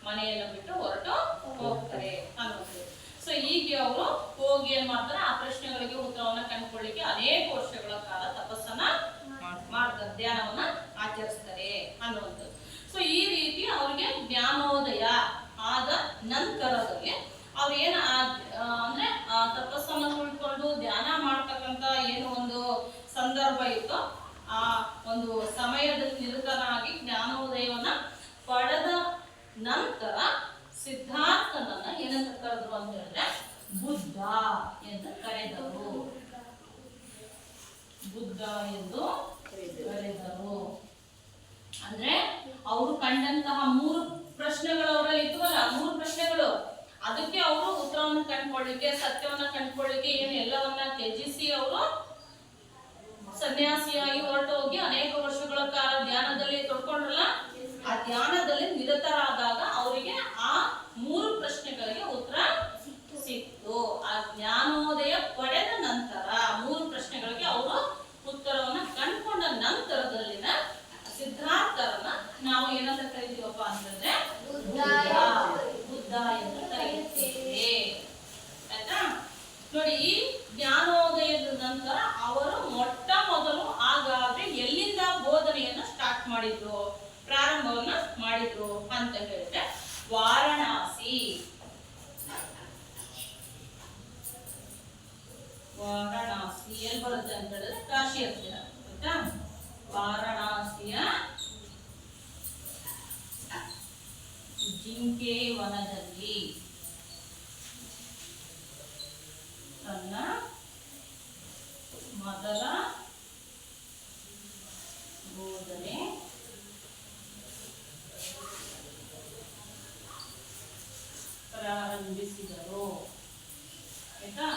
ಮನೆಯನ್ನು ಬಿಟ್ಟು ಹೊರಟು ಹೋಗ್ತಾರೆ ಅನ್ನೋದು. ಸೊ ಹೀಗೆ ಅವರು ಹೋಗಿ ಏನ್ ಮಾಡ್ತಾರೆ, ಆ ಪ್ರಶ್ನೆಗಳಿಗೆ ಉತ್ತರವನ್ನ ಕಂಡುಕೊಳ್ಳಿಕ್ಕೆ ಅನೇಕ ವರ್ಷಗಳ ಕಾಲ ತಪಸ್ಸನ್ನ ಮಾಡ್ತಾರೆ, ಧ್ಯಾನವನ್ನ ಆಚರಿಸ್ತಾರೆ ಅನ್ನುವಂಥದ್ದು. ಸೊ ಈ ರೀತಿ ಅವ್ರಿಗೆ ಜ್ಞಾನೋದಯ ಆದ ನಂತರದಲ್ಲಿ ಅವ್ರು ಏನು ಅಂದ್ರೆ ತಪಸ್ಸನ್ನು ಉಳ್ಕೊಂಡು ಧ್ಯಾನ ಮಾಡ್ತಕ್ಕಂತ ಏನು ಒಂದು ಸಂದರ್ಭ ಇತ್ತು, ಆ ಒಂದು ಸಮಯದಲ್ಲಿ ನಿರತನಾಗಿ ಜ್ಞಾನೋದಯವನ್ನ ಪಡೆದ ನಂತರ ಸಿದ್ಧಾರ್ಥನನ್ನ ಏನಂತ ಕರೆದ್ರು ಅಂತ ಹೇಳಿದ್ರೆ ಬುದ್ಧ ಎಂದು ಕರೆದರು. ಬುದ್ಧ ಎಂದು ಕರೆದರು. ಅಂದ್ರೆ ಅವರು ಕಂಡಂತಹ 3 ಪ್ರಶ್ನೆಗಳು ಅವರಲ್ಲಿ ಇತ್ತವಲ್ಲ, 3 ಪ್ರಶ್ನೆಗಳು, ಅದಕ್ಕೆ ಅವರು ಉತ್ತರವನ್ನು ಕಂಡುಕೊಳ್ಳಿಕ್ಕೆ, ಸತ್ಯವನ್ನ ಕಂಡುಕೊಳ್ಳಿಕ್ಕೆ ಏನು ಎಲ್ಲವನ್ನ ತ್ಯಜಿಸಿ ಅವರು ಸನ್ಯಾಸಿಯಾಗಿ ಹೊರಟು ಹೋಗಿ ಅನೇಕ ವರ್ಷಗಳ ಕಾಲ ಧ್ಯಾನದಲ್ಲಿ ತೊಡ್ಕೊಂಡ್ರಲ್ಲ, ಆ ಧ್ಯಾನದಲ್ಲಿ ನಿರತರಾದಾಗ ಅವರಿಗೆ ಆ 3 ಪ್ರಶ್ನೆಗಳಿಗೆ ಉತ್ತರ ಸಿಕ್ತು. ಆ ಜ್ಞಾನೋದಯ ಪಡೆದ ನಂತರ 3 ಪ್ರಶ್ನೆಗಳಿಗೆ ಅವರು ಉತ್ತರವನ್ನ ಕಂಡುಕೊಂಡ ನಂತರದಲ್ಲಿನ ಸಿದ್ಧಾರ್ಥರನ್ನ ನಾವು ಏನಂತ ಕರಿತೀವಪ್ಪ ಅಂತಂದ್ರೆ ಬುದ್ಧ ಎಂದು ಕರೆಯುತ್ತೇವೆ. ಆಯ್ತಾ? ನೋಡಿ, ಈ ಜ್ಞಾನೋದಯದ ನಂತರ ಅವರು ಮೊಟ್ಟ ಮೊದಲು ಹಾಗಾದ್ರೆ ಎಲ್ಲಿಂದ ಬೋಧನೆಯನ್ನ ಸ್ಟಾರ್ಟ್ ಮಾಡಿದ್ರು, ಪ್ರಾರಂಭವನ್ನ ಮಾಡಿದ್ರು ಅಂತ ಹೇಳಿದ್ರೆ ವಾರಣಾಸಿ ವಾರಣಾಸಿ ಎಲ್ಲಿ ಬರುತ್ತೆ ಅಂತ ಹೇಳಿದ್ರೆ ಕಾಶಿ ಹತ್ತಿರ ಆಯ್ತಾ. ವಾರಣಾಸಿಯ ಜಿಂಕೆ ವನದಲ್ಲಿ ತನ್ನ ಮೊದಲ ಬೋಧನೆ ಪ್ರಾರಂಭಿಸಿದರು ಆಯ್ತಾ.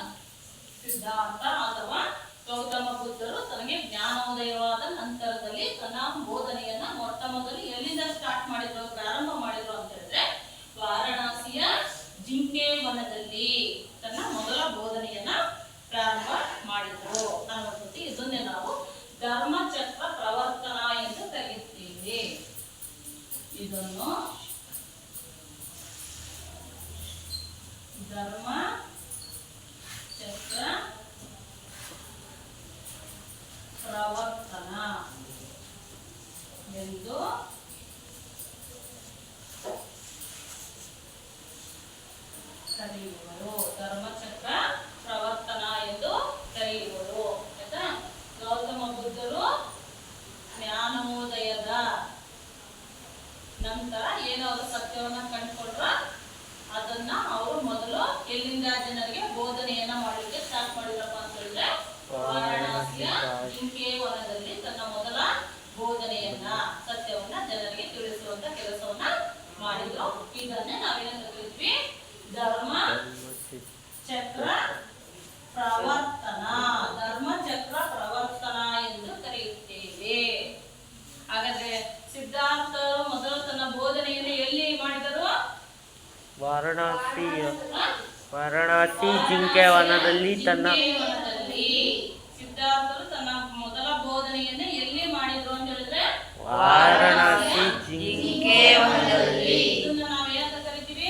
ಸಿದ್ಧಾರ್ಥ ಅಥವಾ ಗೌತಮ ಬುದ್ಧರು ತನಗೆ ಜ್ಞಾನೋದಯವಾದ ನಂತರದಲ್ಲಿ ತನ್ನ ಬೋಧನೆಯನ್ನ ಮೊಟ್ಟ ಮೊದಲು ಎಲ್ಲಿಂದ ಸ್ಟಾರ್ಟ್ ಮಾಡಿದ್ರು, ಪ್ರಾರಂಭ ಮಾಡಿದ್ರು ಅಂತ ಹೇಳಿದ್ರೆ ವಾರಣಾಸಿಯ ಜಿಂಕೆ ವನದಲ್ಲಿ ತನ್ನ ಮೊದಲ ಬೋಧನೆಯನ್ನ ಪ್ರಾರಂಭ ಮಾಡಿದ್ರು ಅನ್ನುವಂಥದ್ದು. ಇದನ್ನೇ ನಾವು ಧರ್ಮಚಕ್ರ ಪ್ರವರ್ತನ ಎಂದು ಕರೆಯುತ್ತೇವೆ. ಇದನ್ನು ಧರ್ಮ ಚಕ್ರ ಪ್ರವರ್ತನ ಎಂದು ಕರೆಯುವರು. ಧರ್ಮಚಕ್ರ ಪ್ರವರ್ತನ ಎಂದು ಕರೆಯುವರು ಆಯ್ತಾ. ಗೌತಮ ಬುದ್ಧರು ಜ್ಞಾನೋದಯದ ನಂತರ ಏನೋ ಅವರು ಸತ್ಯವನ್ನ ಕಂಡುಕೊಂಡ್ರ ಅದನ್ನ ಅವರು ಮೊದಲು ಎಲ್ಲಿಂದ ಜನರಿಗೆ ಬೋಧನೆಯನ್ನ ಮಾಡಲಿಕ್ಕೆ ಸ್ಟಾರ್ಟ್ ಮಾಡಿದ್ರಪ್ಪ ಅಂತ ಹೇಳಿದ್ರೆ ವಾರಣಾಸಿಯ ಜಿಂಕೆ ವನದಲ್ಲಿ ತನ್ನ ಮೊದಲ ಬೋಧನೆಯನ್ನ ಸತ್ಯವನ್ನ ಜನರಿಗೆ ತಿಳಿಸುವಂತ ಕೆಲಸವನ್ನ ಮಾಡಿದ್ರು. ಇದನ್ನೇ ನಾವೇನಂತ ಕರಿತೀವಿ, ಧರ್ಮ ಚಕ್ರ ಪ್ರವರ್ತನ, ಧರ್ಮಚಕ್ರ ಪ್ರವರ್ತನ ಎಂದು ಕರೆಯುತ್ತೇವೆ. ಹಾಗಾದ್ರೆ ಸಿದ್ಧಾರ್ಥರು ಮೊದಲು ತನ್ನ ಬೋಧನೆಯನ್ನು ಎಲ್ಲಿ ಮಾಡಿದರು? ವಾರಣಾಸಿ ಜಿಂಕೆ ವನದಲ್ಲಿ ತನ್ನ ಸಿದ್ಧಾರ್ಥರು ತನ್ನ ಮೊದಲ ಬೋಧನೆಯನ್ನು ಎಲ್ಲಿ ಮಾಡಿದ್ರು ಅಂತ ಹೇಳಿದ್ರೆ ವಾರಣಾಸಿ ಜಿಂಕೆ ವನದಲ್ಲಿ. ಇದನ್ನ ನಾವು ಏನಂತ ಕರಿತೀವಿ?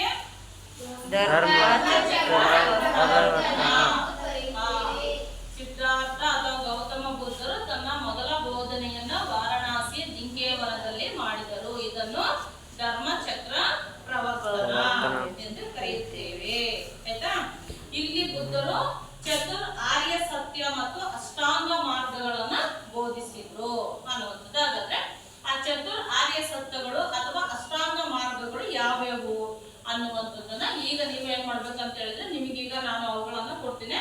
ಸಿದ್ಧಾರ್ಥ ಅಥವಾ ಗೌತಮ ಬುದ್ಧರು ತನ್ನ ಮೊದಲ ಬೋಧನೆಯನ್ನ ವಾರಣಾಸಿಯ ಜಿಂಕೆ ವನದಲ್ಲಿ ಮಾಡಿದರು. ಇದನ್ನು ಧರ್ಮಚಕ್ರ ಪ್ರವರ್ತನ ಎಂದು ಕರೆಯುತ್ತೇವೆ ಆಯ್ತಾ. ಇಲ್ಲಿ ಬುದ್ಧರು ಚತುರ್ ಆರ್ಯ ಸತ್ಯ ಮತ್ತು ಅಷ್ಟಾಂಗ ಮಾರ್ಗಗಳನ್ನ ಬೋಧಿಸಿದ್ರು ಅನ್ನುವಂಥದ್ದು. ಹಾಗಾದ್ರೆ ಆ ಚತುರ್ ಆರ್ಯ ಸತ್ಯಗಳು ಅಥವಾ ಅಷ್ಟಾಂಗ ಮಾರ್ಗಗಳು ಯಾವ್ಯಾವು ಅನ್ನುವಂಥದ್ದನ್ನ ಈಗ ನೀವು ಏನ್ ಮಾಡ್ಬೇಕಂತ ಹೇಳಿದ್ರೆ, ನಿಮಗೀಗ ನಾನು ಅವುಗಳನ್ನ ಕೊಡ್ತೀನಿ.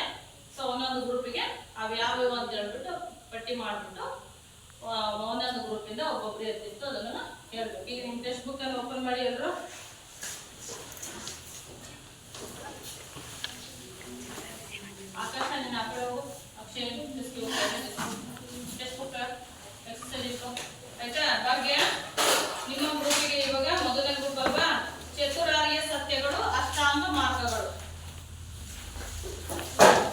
ಸೊ ಒಂದೊಂದು ಗ್ರೂಪಿಗೆ ಅವು ಯಾವ್ಯಾವು ಅಂತ ಹೇಳ್ಬಿಟ್ಟು ಪಟ್ಟಿ ಮಾಡ್ಬಿಟ್ಟು ಒಂದೊಂದು ಗ್ರೂಪಿಂದ ಒಬ್ಬೊಬ್ರು ಇರ್ತಿತ್ತು ಅದನ್ನ ಹೇಳ್ಬೇಕು. ಈಗ ನಿಮ್ ಟೆಕ್ಸ್ಟ್ ಬುಕ್ ಅನ್ನು ಓಪನ್ ಮಾಡಿ ಎಲ್ರು. ಆಕಾಶ ನಿನ್ನ ಆ ಕಡೆ ಹೋಗು. ಅಕ್ಷಯ ಟೆಕ್ಸ್ಟ್ ಬುಕ್ ಎಕ್ಸರ್ಸೈಸ್ ಇತ್ತು ಆಯ್ತಾ. ಭಾಗ್ಯ ನಿಮ್ಮ ಗ್ರೂಪಿಗೆ ಇವಾಗ ಮೊದಲನೇ ಗ್ರೂಪ್ ಅಲ್ವಾ, ಚತುರಾರ್ಯ ಸತ್ಯಗಳು ಅಷ್ಟಾಂಗ ಮಾರ್ಗಗಳು.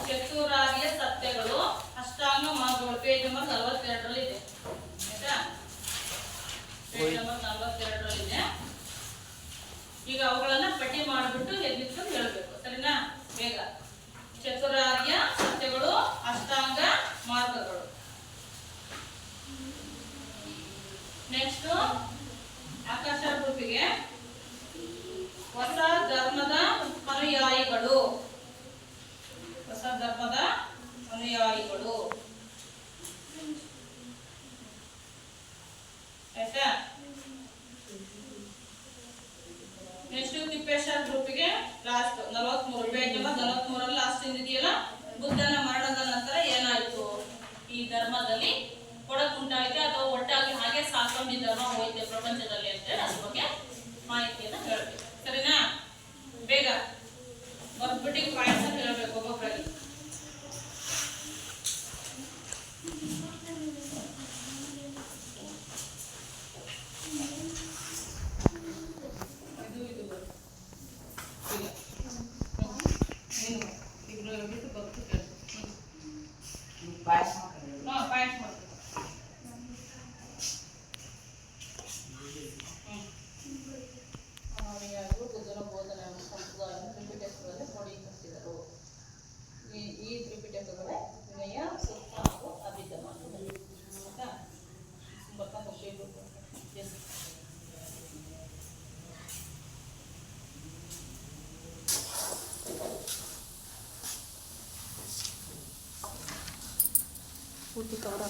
ಚತುರಾರ್ಯ ಸತ್ಯಗಳು ಅಷ್ಟಾಂಗ ಮಾರ್ಗಗಳು ಪೇಜ್ ನಂಬರ್ 42ರಲ್ಲಿ ಇದೆ ಆಯ್ತಾ. ಪೇಜ್ ನಂಬರ್ 42ರಲ್ಲಿ ಇದೆ. ಈಗ ಅವುಗಳನ್ನ ಪಟ್ಟಿ ಮಾಡಿಬಿಟ್ಟು ಎದ್ದಿಟ್ಕೊಂಡು ಹೇಳ್ಬೇಕು, ಸರಿನಾ? ಬೇಗ. ಚತುರಾರ್ಯ ಸತ್ಯಗಳು ಅಷ್ಟಾಂಗ ಮಾರ್ಗಗಳು. ನೆಕ್ಸ್ಟ್ ಆಕಾಶ ಗ್ರೂಪಿಗೆ ಹೊಸ ಧರ್ಮದ ಅನುಯಾಯಿಗಳು. ಹೊಸ ಧರ್ಮದ ಅನುಯಾಯಿಗಳು ಆಯ್ತಾ. ನೆಕ್ಸ್ಟ್ ತಿಪ್ಪೇಶ್ವರ ಗ್ರೂಪಿಗೆ ಲಾಸ್ಟ್ 43 ಪೇಜ್ ನಂಬರ್ 43 ಲಾಸ್ಟ್ ಇದೆಯಲ್ಲ, ಬುದ್ಧನ ಮರಣದ ನಂತರ ಏನಾಯ್ತು, ಈ ಧರ್ಮದಲ್ಲಿ ಕೊಡಕುಂಟಾಯಿತೆ ಅಥವಾ ಒಟ್ಟಾಗಿ ಹಾಗೆ ಸಾಕೊಂಡು ಧರ್ಮ ಹೋಯ್ತೆ ಪ್ರಪಂಚದಲ್ಲಿ ಅಂತ ಹೇಳಿ ಅದ್ರ ಬಗ್ಗೆ ಮಾಹಿತಿಯನ್ನ ಹೇಳ್ಬೇಕು, ಸರಿನಾ? ಬೇಗ ಬರ್ಬಿಟ್ಟು ಪಾಯಿಂಟ್ಸ್ ಅಂತ ಹೇಳ್ಬೇಕು ಒಬ್ಬೊಬ್ಬರಾಗಿ. ಪಾಯಿಂಟ್ಸ್ ಮಾಡ್ಬೇಕು. ಬುದ್ಧನ ಬೋಧನೆ ಸಂಪ್ರದಾಯವನ್ನು ತ್ರಿಪಿಟಕಗಳಲ್ಲಿ ಕ್ರೋಢೀಕರಿಸಿದರು. ಈ ತ್ರಿಪಿಟಕಗಳೇ ವಿನಯ, ಸೂಕ್ತ ಹಾಗೂ ಅಭಿಧಮ. ಆಯ್ತಾ? ಪೂರ್ತಿ ಕವರ್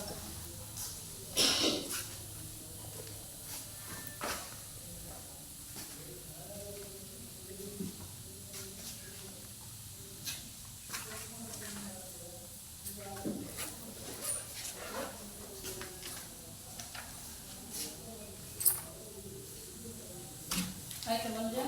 ಆಯ್ತು ಮಂಜು.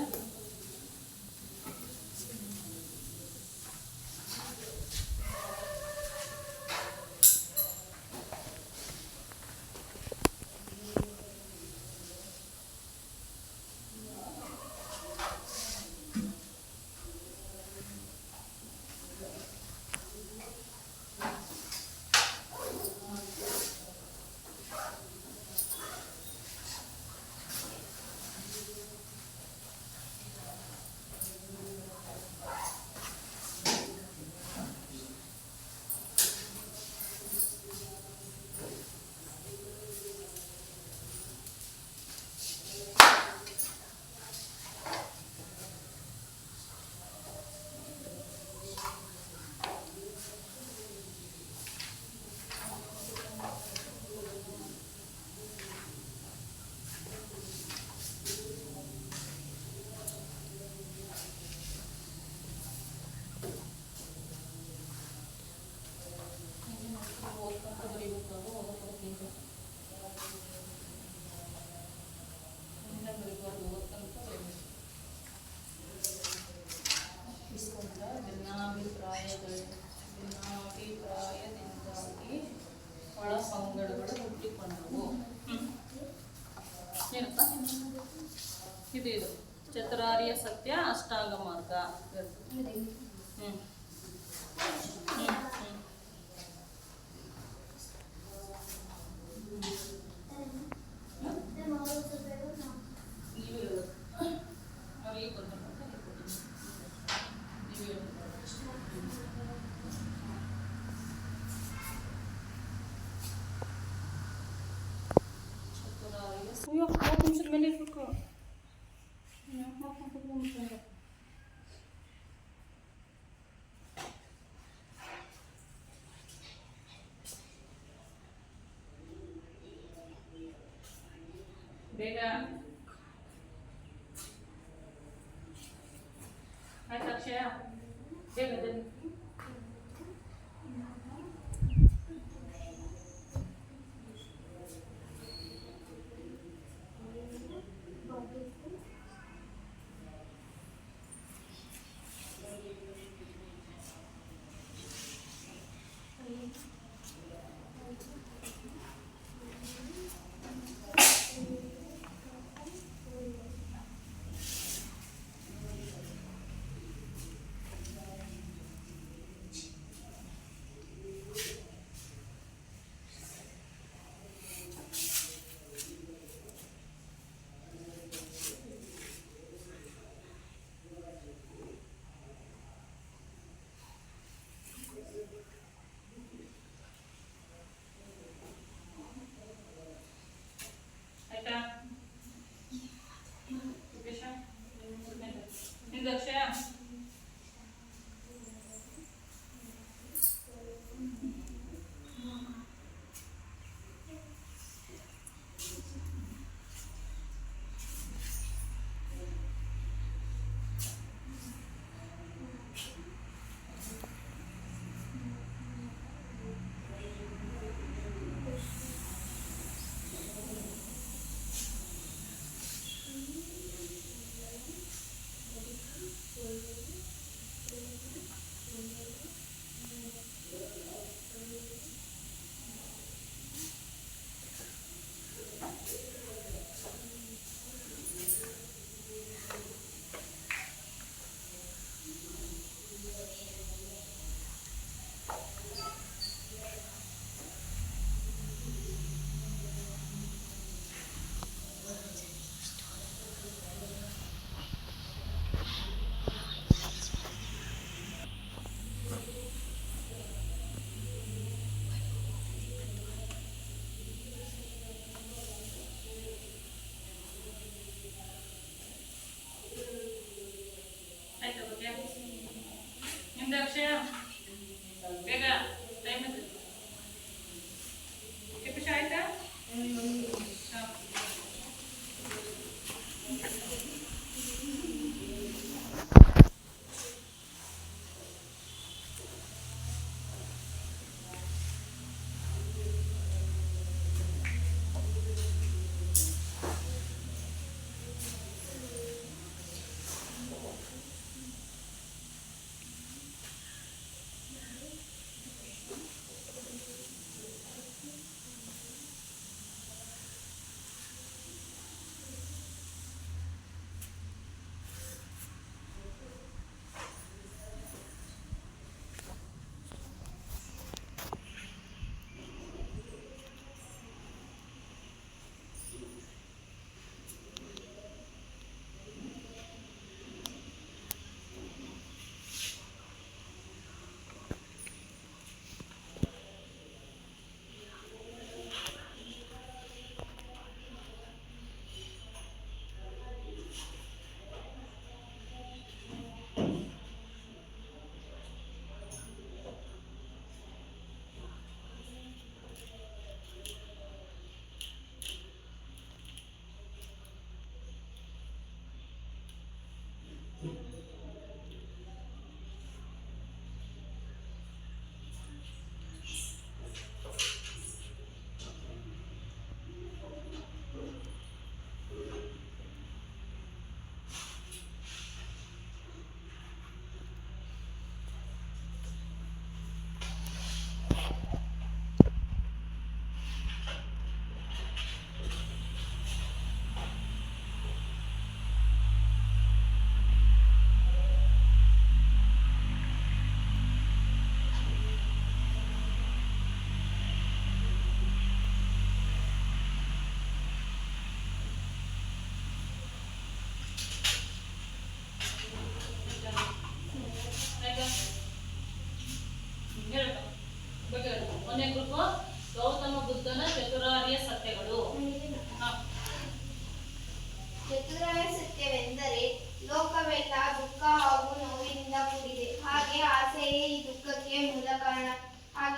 ಭಿನ್ನಾಭಿಪ್ರಾಯದಿಂದಾಗಿ ಒಳಸಂಗಡಗಳು ಹುಟ್ಟಿಕೊಂಡವು. ಏನಪ್ಪ ಇದು ಚತುರಾರ್ಯ ಸತ್ಯ ಅಷ್ಟಾಂಗ ಮಾರ್ಗ. ಅಯ್ಯೋ 4 ನಿಮಿಷದ ಮೇಲೆ ಇರಬೇಕು. ಬೇಗ ಆಯ್ತು ಅಕ್ಷಯ, ಬೇಗ ಜಲ್ದಿ. ಆಯ್ತಾ ನಿಂದು ಅಕ್ಷಯ? ನಿಮ್ದು ಅಕ್ಷಯ ಬೇಗ ಟೈಮ್ ಇದೆ.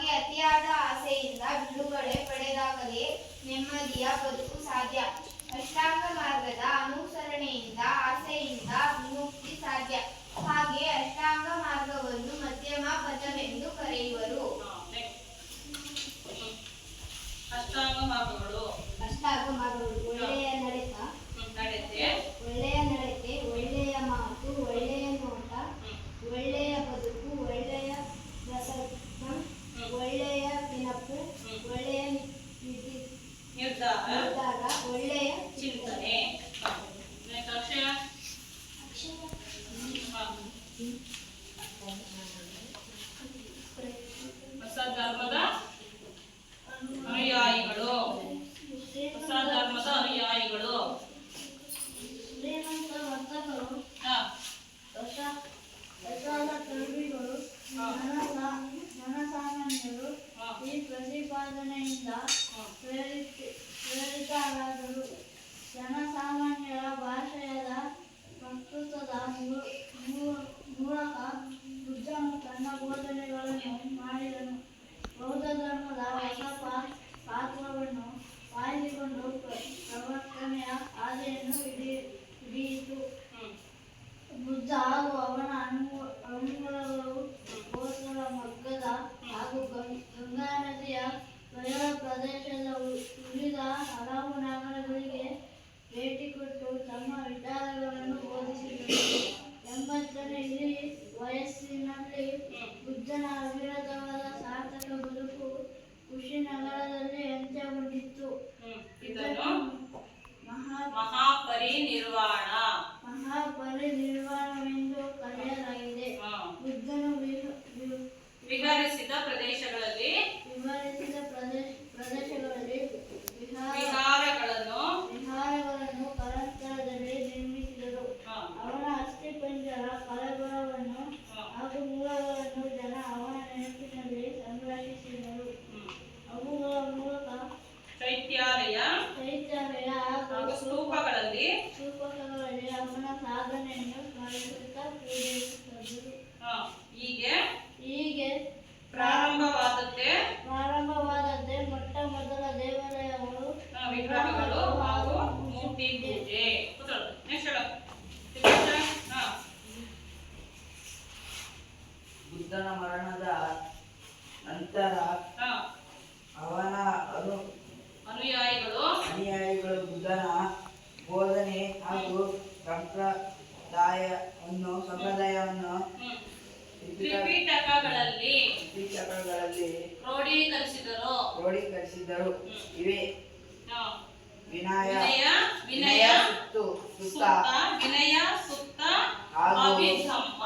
ಹಾಗೆ ಅತಿಯಾದ ಆಸೆಯಿಂದ ಬಿಡುಗಡೆ ಪಡೆದಾಗಲೇ ನೆಮ್ಮದಿಯ ಬದುಕು ಸಾಧ್ಯ. ಅಷ್ಟಾಂಗ ಮಾರ್ಗದ ಅನುಸರಣೆಯಿಂದ ಆಸೆಯಿಂದ ವಿಮುಕ್ತಿ ಸಾಧ್ಯ. ಹಾಗೆ ಅಷ್ಟಾಂಗ ಮಾರ್ಗವನ್ನು ಮಧ್ಯಮ ಪಥವೆಂದು ಕರೆಯುವರು. ಅಷ್ಟಾಂಗ ಮಾರ್ಗಗಳು ಒಳ್ಳೆಯ ನಡತೆ, ಒಳ್ಳೆಯ ಮಾತು, ಒಳ್ಳೆಯ ನೋಟ, ಒಳ್ಳೆಯ ಬದುಕು, ಒಳ್ಳೆಯ ಪ್ರಸಂಗ, ಒಳ್ಳೆಯ ನೆನಪು, ಒಳ್ಳೆಯ ನಿರ್ಧಾರ, ಒಳ್ಳೆಯ ಚಿಂತನೆ. ಹೊಸ ಧರ್ಮದ ಅನುಯಾಯಿಗಳು. ಹೊಸ ಧರ್ಮದ ಅನುಯಾಯಿಗಳು. ಶ್ರೀಮಂತ ವರ್ತಕರು, ಹಾ ಯಶಾದ ಕರ್ಮಿಗಳು, ಜನಸಾಮಾನ್ಯರು ಈ ಪ್ರತಿಪಾದನೆಯಿಂದ ಪ್ರೇರಿತರಾದರು. ಜನಸಾಮಾನ್ಯರ ಭಾಷೆಯಾದ ಸಂಸ್ಕೃತದ ಮೂಲಕ ಬುದ್ಧನು ತನ್ನ ಬೋಧನೆಗಳನ್ನು ಮಾಡಿದನು. ಬೌದ್ಧ ಧರ್ಮದ ಹೊಸ ಪಾತ್ರವನ್ನು ಆಯ್ದುಕೊಂಡು ಪ್ರವರ್ತನೆಯ ಹಾದಿಯನ್ನು ಹಿಡಿಯಿತು. ಬುದ್ಧ ಹಾಗೂ ಅವನ ಅನುಯಾಯಿಗಳು ಗೋಸಲ ಮಗ್ಗದ ಹಾಗೂ ಗಂಗಾ ನದಿಯ ಪ್ರಯಾಣ ಪ್ರದೇಶದ ಉಳಿದ ಹಲವು ನಗರಗಳಿಗೆ ಭೇಟಿ ಕೊಟ್ಟು ತಮ್ಮ ವಿಚಾರಗಳನ್ನು ಬೋಧಿಸಿದರು. 80ನೇ ವಯಸ್ಸಿನಲ್ಲಿ ಬುದ್ಧನ ಅವಿರತವಾದ ಸಾರ್ಥಕ ಬದುಕು ಕುಶಿನಗರದಲ್ಲಿ ಅಂತ್ಯಗೊಂಡಿತು. ಇದನ್ನು ಮಹಾಪರಿನಿರ್ವಾಣವೆಂದು ಕರೆಯಲಾಗಿದೆ. ಬುದ್ಧನು ವಿಹರಿಸಿದ ಪ್ರದೇಶಗಳಲ್ಲಿ ವಿಹಾರಗಳನ್ನು ಕಾಲಾಂತರದಲ್ಲಿ ನಿರ್ಮಿಸಿದರು. ಅವನ ಅಸ್ಥಿಪಂಜರ ಕಳವಳವನ್ನು ಹಾಗೂ ಮೂಲಗಳನ್ನು ಜನ ಅವನ ನೆನಪಿನಲ್ಲಿ ಸಂರಕ್ಷಿಸಿದರು. ಅವುಗಳ ಮೂಲಕ ಚೈತ್ಯಾಲಯ ಹಾಗೂ ಸ್ತೂಪಗಳಲ್ಲಿ ಅವನ ಸಾಧನೆಯನ್ನು ಸ್ಮರಿಸುತ್ತಾ ಪೂಜಿಸಿದರು. ಹೀಗೆ ಪ್ರಾರಂಭವಾದದ್ದೇ ಮೊಟ್ಟ ಮೊದಲ ದೇವಾಲಯಗಳು, ವಿಗ್ರಹಗಳು ಹಾಗೂ ಮೂರ್ತಿ ಪೂಜೆ. ಬುದ್ಧನ ಮರಣದ ನಂತರ ಅವನ ಅನುಯಾಯಿಗಳು ಬುದ್ಧನ ಬೋಧನೆ ಹಾಗೂ ಸಂಪ್ರದಾಯವನ್ನು ತ್ರಿಪಿಟಕಗಳಲ್ಲಿ ಕ್ರೋಢೀಕರಿಸಿದರು. ಇವೆ ವಿನಯ ಸುತ್ತ ಹಾಗೂ ಅಭಿಧಮ್ಮ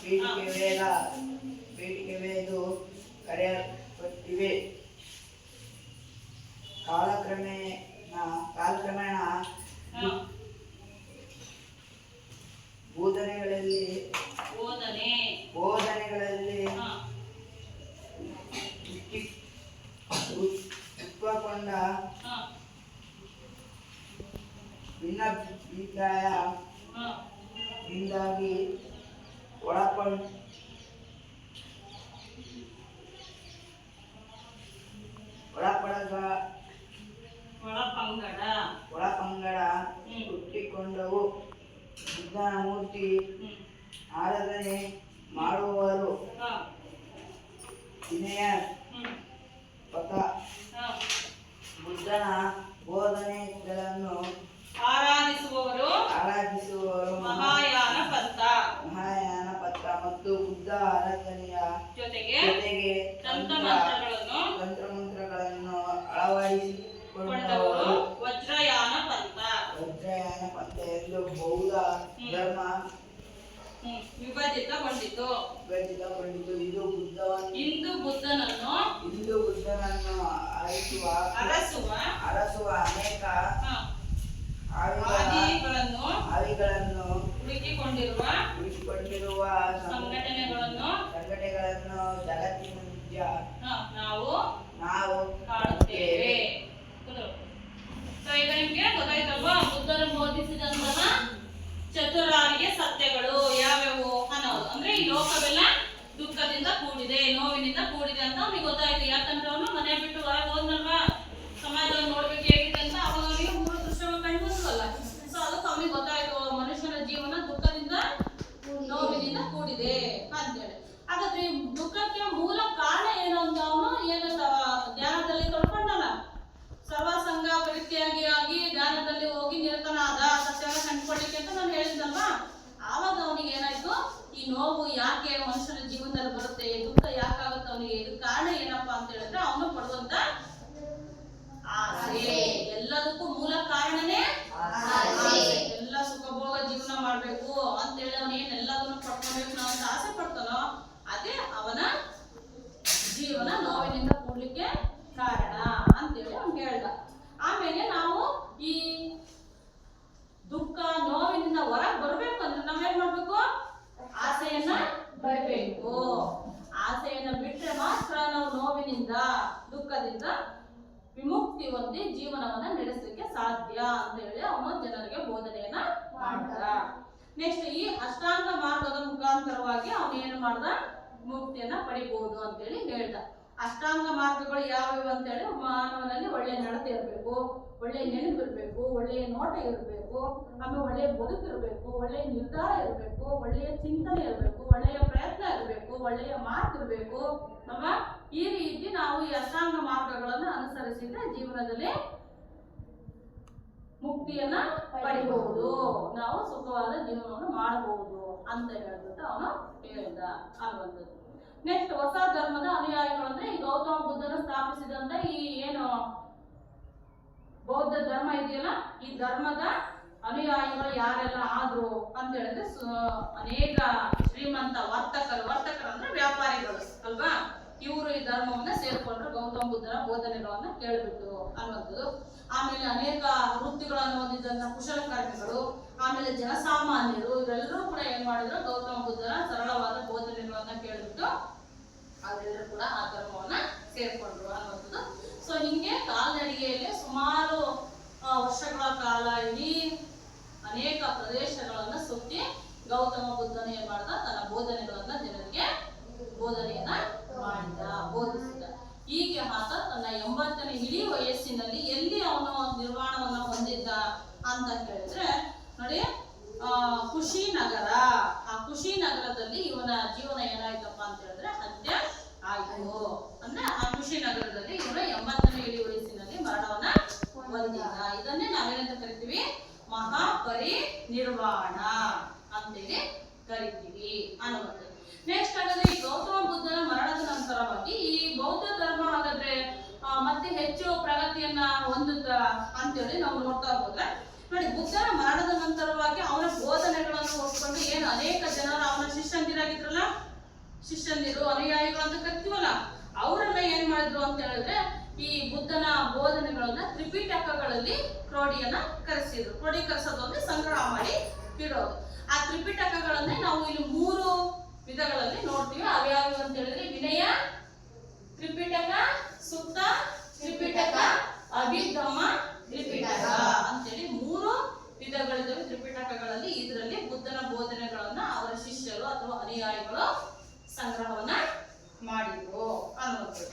ಪೀಠಿಕೆ ವೇದ ಕರೆಯಲ್ಪಟ್ಟಿವೆ. ಕಾಲಕ್ರಮೇಣ ಬೋಧನೆಗಳಲ್ಲಿ ಉತ್ಪನ್ನಗೊಂಡ ಭಿನ್ನಾಭಿಪ್ರಾಯದಿಂದಾಗಿ ಒಳಪಂಗಡ ಹುಟ್ಟಿಕೊಂಡವು. ಬುದ್ಧನ ಮೂರ್ತಿ ಆರಾಧನೆ ಮಾಡುವವರು ವಿನಯ ಪಥ ಬುದ್ಧನ ಬೋಧನೆಗಳನ್ನು ಆರಾಧಿಸುವವರು ಮಹಾಯಾನ ಪಂಥ ಮತ್ತು ಬುದ್ಧ ಆರಾಧನೆಯ ಜೊತೆಗೆ ತಂತ್ರಮಂತ್ರಗಳನ್ನು ಅಳವಡಿಸಿಕೊಂಡವರು ವಜ್ರಯಾನ ಪಂಥ ಎಂದು ಬೌದ್ಧ ಧರ್ಮ ವಿಭಜಿತಗೊಂಡಿತು. ಇಂದು ಬುದ್ಧನನ್ನು ಅರಸುವ ಅನೇಕ ಆವಿಗಳನ್ನು ಹುಡುಕಿಕೊಂಡಿರುವ ಸಂಘಟನೆಗಳನ್ನು ಜಗತ್ತಿನ ನಾವು ಕಾಣುತ್ತೇವೆ. ಈಗ ನಿಮ್ಗೆ ಗೊತ್ತಾಯ್ತಲ್ವಾ ಬುದ್ಧರು ಬೋಧಿಸಿದಂತಹ ಚತುರಾರ್ಯ ಸತ್ಯಗಳು ಯಾವ್ಯಾವು ಅನ್ನೋದು. ಅಂದ್ರೆ ಈ ಲೋಕವೆಲ್ಲ ದುಃಖದಿಂದ ಕೂಡಿ ಕೂಡಿದೆ, ನೋವಿನಿಂದ ಕೂಡಿದೆ ಅಂತ ಅವನಿಗೆ ಗೊತ್ತಾಯ್ತು. ಯಾಕಂದ್ರೆ ಅವನು ಮನೆ ಬಿಟ್ಟು ಹೊರಗೆ ಹೋದ್ನಲ್ವಾ, ಸಮಾಜವನ್ನು ನೋಡ್ಬೇಕು ಹೇಗಿದೆ ಅಂತ ಅವಾಗ ಅವನಿಗೆ ಮೂರು ದೃಶ್ಯಗಳು ಕಂಡು ಬಂದ್ವಲ್ಲ. ಸೊ ಅದಕ್ಕೆ ಅವನಿಗೆ ಗೊತ್ತಾಯ್ತು ಮನುಷ್ಯನ ಜೀವನ ದುಃಖದಿಂದ ನೋವಿನಿಂದ ಕೂಡಿದೆ ಅಂತೇಳಿ. ಹಾಗಾದ್ರೆ ಈ ದುಃಖಕ್ಕೆ ಮೂಲ ಕಾರಣ ಏನು ಅಂತ ಅವನು ಏನಂತ ಧ್ಯಾನದಲ್ಲಿ ತೊಳ್ಕೊಂಡಲ್ಲ. ಸರ್ವಸಂಗ ಪರಿತ್ಯಾಗಿ ಆಗಿ ಧ್ಯಾನದಲ್ಲಿ ಹೋಗಿ ನಿರತನಾದ, ಸತ್ಯನ ಕಂಡುಕೊಳ್ಳಿಕ್ಕೆ ಅಂತ ನಾನು ಹೇಳಿದ್ದಲ್ವಾ. ಆವಾಗ ಅವನಿಗೆ ಏನಾಯ್ತು, ಈ ನೋವು ಯಾಕೆ ಮನುಷ್ಯನ ಜೀವನದಲ್ಲಿ ಬರುತ್ತೆ, ದುಃಖ ಯಾಕಾಗುತ್ತೆ ಅವನಿಗೆ, ಇದು ಕಾರಣ ಏನಪ್ಪಾ ಅಂತ ಹೇಳಿದ್ರೆ ಅವನು ಪಡುವಂತ ಆಸೆ. ಎಲ್ಲದಕ್ಕೂ ಮೂಲ ಕಾರಣನೇ ಆಸೆ. ಎಲ್ಲ ಸುಖಭೋಗ ಜೀವನ ಮಾಡ್ಬೇಕು ಅಂತೇಳಿ ಅವನು ಎಲ್ಲದನ್ನು ಪಡ್ಕೊಬೇಕು ನಾವು ಅಂತ ಆಸೆ ಪಡ್ತಾನೋ ಅದೇ ಅವನ ಜೀವನ ನೋವಿನಿಂದ ಕೂಡ್ಲಿಕ್ಕೆ ಕಾರಣ ಅಂತೇಳಿ ಅವ್ನು ಹೇಳ್ದ. ಆಮೇಲೆ ನಾವು ಈ ದುಃಖ ನೋವಿನಿಂದ ಹೊರಗೆ ಬರ್ಬೇಕು ಅಂದ್ರೆ ನಾವೇನ್ ಮಾಡ್ಬೇಕು, ಆಸೆಯನ್ನ ಬಿಡಬೇಕು. ಆಸೆಯನ್ನ ಬಿಟ್ರೆ ಮಾತ್ರ ನಾವು ನೋವಿನಿಂದ ದುಃಖದಿಂದ ವಿಮುಕ್ತಿ ಹೊಂದಿ ಜೀವನವನ್ನ ನಡೆಸಲಿಕ್ಕೆ ಸಾಧ್ಯ ಅಂತ ಹೇಳಿ ಅವನು ಜನರಿಗೆ ಬೋಧನೆಯನ್ನ ಮಾಡ್ದ. ನೆಕ್ಸ್ಟ್ ಈ ಅಷ್ಟಾಂಗ ಮಾರ್ಗದ ಮುಖಾಂತರವಾಗಿ ಅವನು ಏನು ಮಾಡ್ದ, ಮುಕ್ತಿಯನ್ನ ಪಡಿಬಹುದು ಅಂತೇಳಿ ಹೇಳ್ದ. ಅಷ್ಟಾಂಗ ಮಾರ್ಗಗಳು ಯಾವ್ಯಾವ ಅಂತೇಳಿ ಮಾನವನಲ್ಲಿ ಒಳ್ಳೆಯ ನಡತೆ ಇರಬೇಕು, ಒಳ್ಳೆಯ ನೆನಪಿರ್ಬೇಕು, ಒಳ್ಳೆಯ ನೋಟ ಇರಬೇಕು, ಆಮೇಲೆ ಒಳ್ಳೆಯ ಬದುಕಿರ್ಬೇಕು, ಒಳ್ಳೆಯ ನಿರ್ಧಾರ ಇರಬೇಕು, ಒಳ್ಳೆಯ ಚಿಂತನೆ ಇರಬೇಕು, ಒಳ್ಳೆಯ ಪ್ರಯತ್ನ ಇರಬೇಕು, ಒಳ್ಳೆಯ ಮಾತು ಇರಬೇಕು ಅಲ್ವಾ. ಈ ರೀತಿ ನಾವು ಈ ಅಷ್ಟಾಂಗ ಮಾರ್ಗಗಳನ್ನು ಅನುಸರಿಸಿದ್ರೆ ಜೀವನದಲ್ಲಿ ಮುಕ್ತಿಯನ್ನ ಪಡಿಬಹುದು, ನಾವು ಸುಖವಾದ ಜೀವನವನ್ನು ಮಾಡಬಹುದು ಅಂತ ಹೇಳ್ಬಿಟ್ಟು ಅವನು ಹೇಳ್ದ ಅನ್ನುವಂಥದ್ದು. ನೆಕ್ಸ್ಟ್ ಹೊಸ ಧರ್ಮದ ಅನುಯಾಯಿಗಳು ಅಂದ್ರೆ ಈ ಗೌತಮ ಬುದ್ಧನ ಸ್ಥಾಪಿಸಿದಂತ ಈ ಏನು ಬೌದ್ಧ ಧರ್ಮ ಇದೆಯಲ್ಲ, ಈ ಧರ್ಮದ ಅನುಯಾಯಿಗಳು ಯಾರೆಲ್ಲ ಆದ್ರು ಅಂತ ಹೇಳಿದ್ರೆ ಅನೇಕ ಶ್ರೀಮಂತ ವರ್ತಕರು ಅಂದ್ರೆ ವ್ಯಾಪಾರಿಗಳು ಅಲ್ವಾ, ಇವರು ಈ ಧರ್ಮವನ್ನ ಸೇರ್ಕೊಂಡ್ರು, ಗೌತಮ ಬುದ್ಧನ ಬೋಧನೆಗಳನ್ನ ಕೇಳ್ಬಿಟ್ಟು ಅನ್ನುವಂಥದ್ದು. ಆಮೇಲೆ ಅನೇಕ ವೃತ್ತಿಗಳನ್ನು ಹೊಂದಿದಂತ ಕುಶಲಕರ್ಮಿಗಳು, ಆಮೇಲೆ ಜನಸಾಮಾನ್ಯರು, ಇವರೆಲ್ಲರೂ ಕೂಡ ಏನ್ ಮಾಡಿದ್ರು, ಗೌತಮ ಬುದ್ಧನ ಸರಳವಾದ ಬೋಧನೆಗಳನ್ನ ಕೇಳ್ಬಿಟ್ಟು ಅವರೆಲ್ಲರೂ ಕೂಡ ಆ ಧರ್ಮವನ್ನ ಸೇರ್ಕೊಂಡ್ರು ಅನ್ನುವಂಥದ್ದು. ಸೊ ಹಿಂಗೆ ಕಾಲ್ನಡಿಗೆಯಲ್ಲಿ ಸುಮಾರು ವರ್ಷಗಳ ಕಾಲ ಇಡೀ ಅನೇಕ ಪ್ರದೇಶಗಳನ್ನ ಸುತ್ತಿ ಗೌತಮ ಬುದ್ಧನ ಏನ್ ಮಾಡ್ದ, ತನ್ನ ಬೋಧನೆಗಳನ್ನ ಜನರಿಗೆ ಬೋಧನೆಯನ್ನ ಮಾಡಿದ, ಬೋಧಿಸಿದ. ಹೀಗೆ ಆತ ತನ್ನ 80ನೇ ಇಡೀ ವಯಸ್ಸಿನಲ್ಲಿ ಎಲ್ಲಿ ಅವನು ನಿರ್ವಾಣವನ್ನ ಹೊಂದಿದ್ದ ಅಂತ ಹೇಳಿದ್ರೆ ನೋಡಿ, ಕುಶಿನಗರ. ಆ ಕುಶಿನಗರದಲ್ಲಿ ಇವನ ಜೀವನ ಏನಾಯ್ತಪ್ಪ ಅಂತ ಹೇಳಿದ್ರೆ ಅಂತ್ಯ ಆಯ್ತು. ಅಂದ್ರೆ ಆ ಕುಶಿನಗರದಲ್ಲಿ ಇವನ 80ನೇ ಇಡೀ ವಯಸ್ಸಿನಲ್ಲಿ ಮರಣವನ್ನ ಹೊಂದಿದ. ಇದನ್ನೇ ನಾವೇನಂತ ಕರಿತೀವಿ, ಮಹಾಪರಿನಿರ್ವಾಣ ಅಂತೇಳಿ ಕರಿತೀವಿ ಅನ್ನುವಂಥದ್ದು. ನೆಕ್ಸ್ಟ್ ಹಾಗಾದ್ರೆ ಈ ಗೌತಮ ಬುದ್ಧನ ಮರಣದ ನಂತರವಾಗಿ ಈ ಬೌದ್ಧ ಧರ್ಮ ಹಾಗಾದ್ರೆ ಮತ್ತೆ ಹೆಚ್ಚು ಪ್ರಗತಿಯನ್ನ ಹೊಂದುತ್ತಾ ಅಂತೇಳಿ ನಾವು ನೋಡ್ತಾ ಹೋದ್ರೆ ನೋಡಿ, ಬುದ್ಧನ ಮರಣದ ನಂತರವಾಗಿ ಅವನ ಬೋಧನೆಗಳನ್ನು ಒಪ್ಪಿಕೊಂಡು ಏನು ಅನೇಕ ಜನರು ಅವನ ಶಿಷ್ಯಂದಿರು ಅನುಯಾಯಿಗಳು ಅಂತ ಕರಿತೀವಲ್ಲ, ಅವರೆಲ್ಲ ಏನ್ ಮಾಡಿದ್ರು ಅಂತ ಹೇಳಿದ್ರೆ ಈ ಬುದ್ಧನ ಬೋಧನೆಗಳನ್ನ ತ್ರಿಪಿಟಕಗಳಲ್ಲಿ ಕ್ರೋಢೀಕರಿಸೋದು ಅಂದ್ರೆ ಸಂಗ್ರಹ ಮಾಡಿ ಇಡೋದು. ಆ ತ್ರಿಪಿಟಕಗಳನ್ನೇ ನಾವು ಇಲ್ಲಿ 3 ವಿಧಗಳಲ್ಲಿ ನೋಡ್ತೀವಿ. ಅವ್ಯಾವ ಅಂತ ಹೇಳಿದ್ರೆ ವಿನಯ ತ್ರಿಪಿಟಕ, ಸುತ್ತ ತ್ರಿಪಿಟಕ, ಅಭಿಧಮ್ಮ ತ್ರಿಪಿಟಕ ಅಂತೇಳಿ 3 ವಿಧಗಳಿದ್ದಾವೆ ತ್ರಿಪಿಟಕಗಳಲ್ಲಿ. ಇದರಲ್ಲಿ ಬುದ್ಧನ ಬೋಧನೆಗಳನ್ನ ಅವರ ಶಿಷ್ಯರು ಅಥವಾ ಅನುಯಾಯಿಗಳು ಸಂಗ್ರಹವನ್ನ ಮಾಡಿದ್ರು ಅನ್ನೋದು.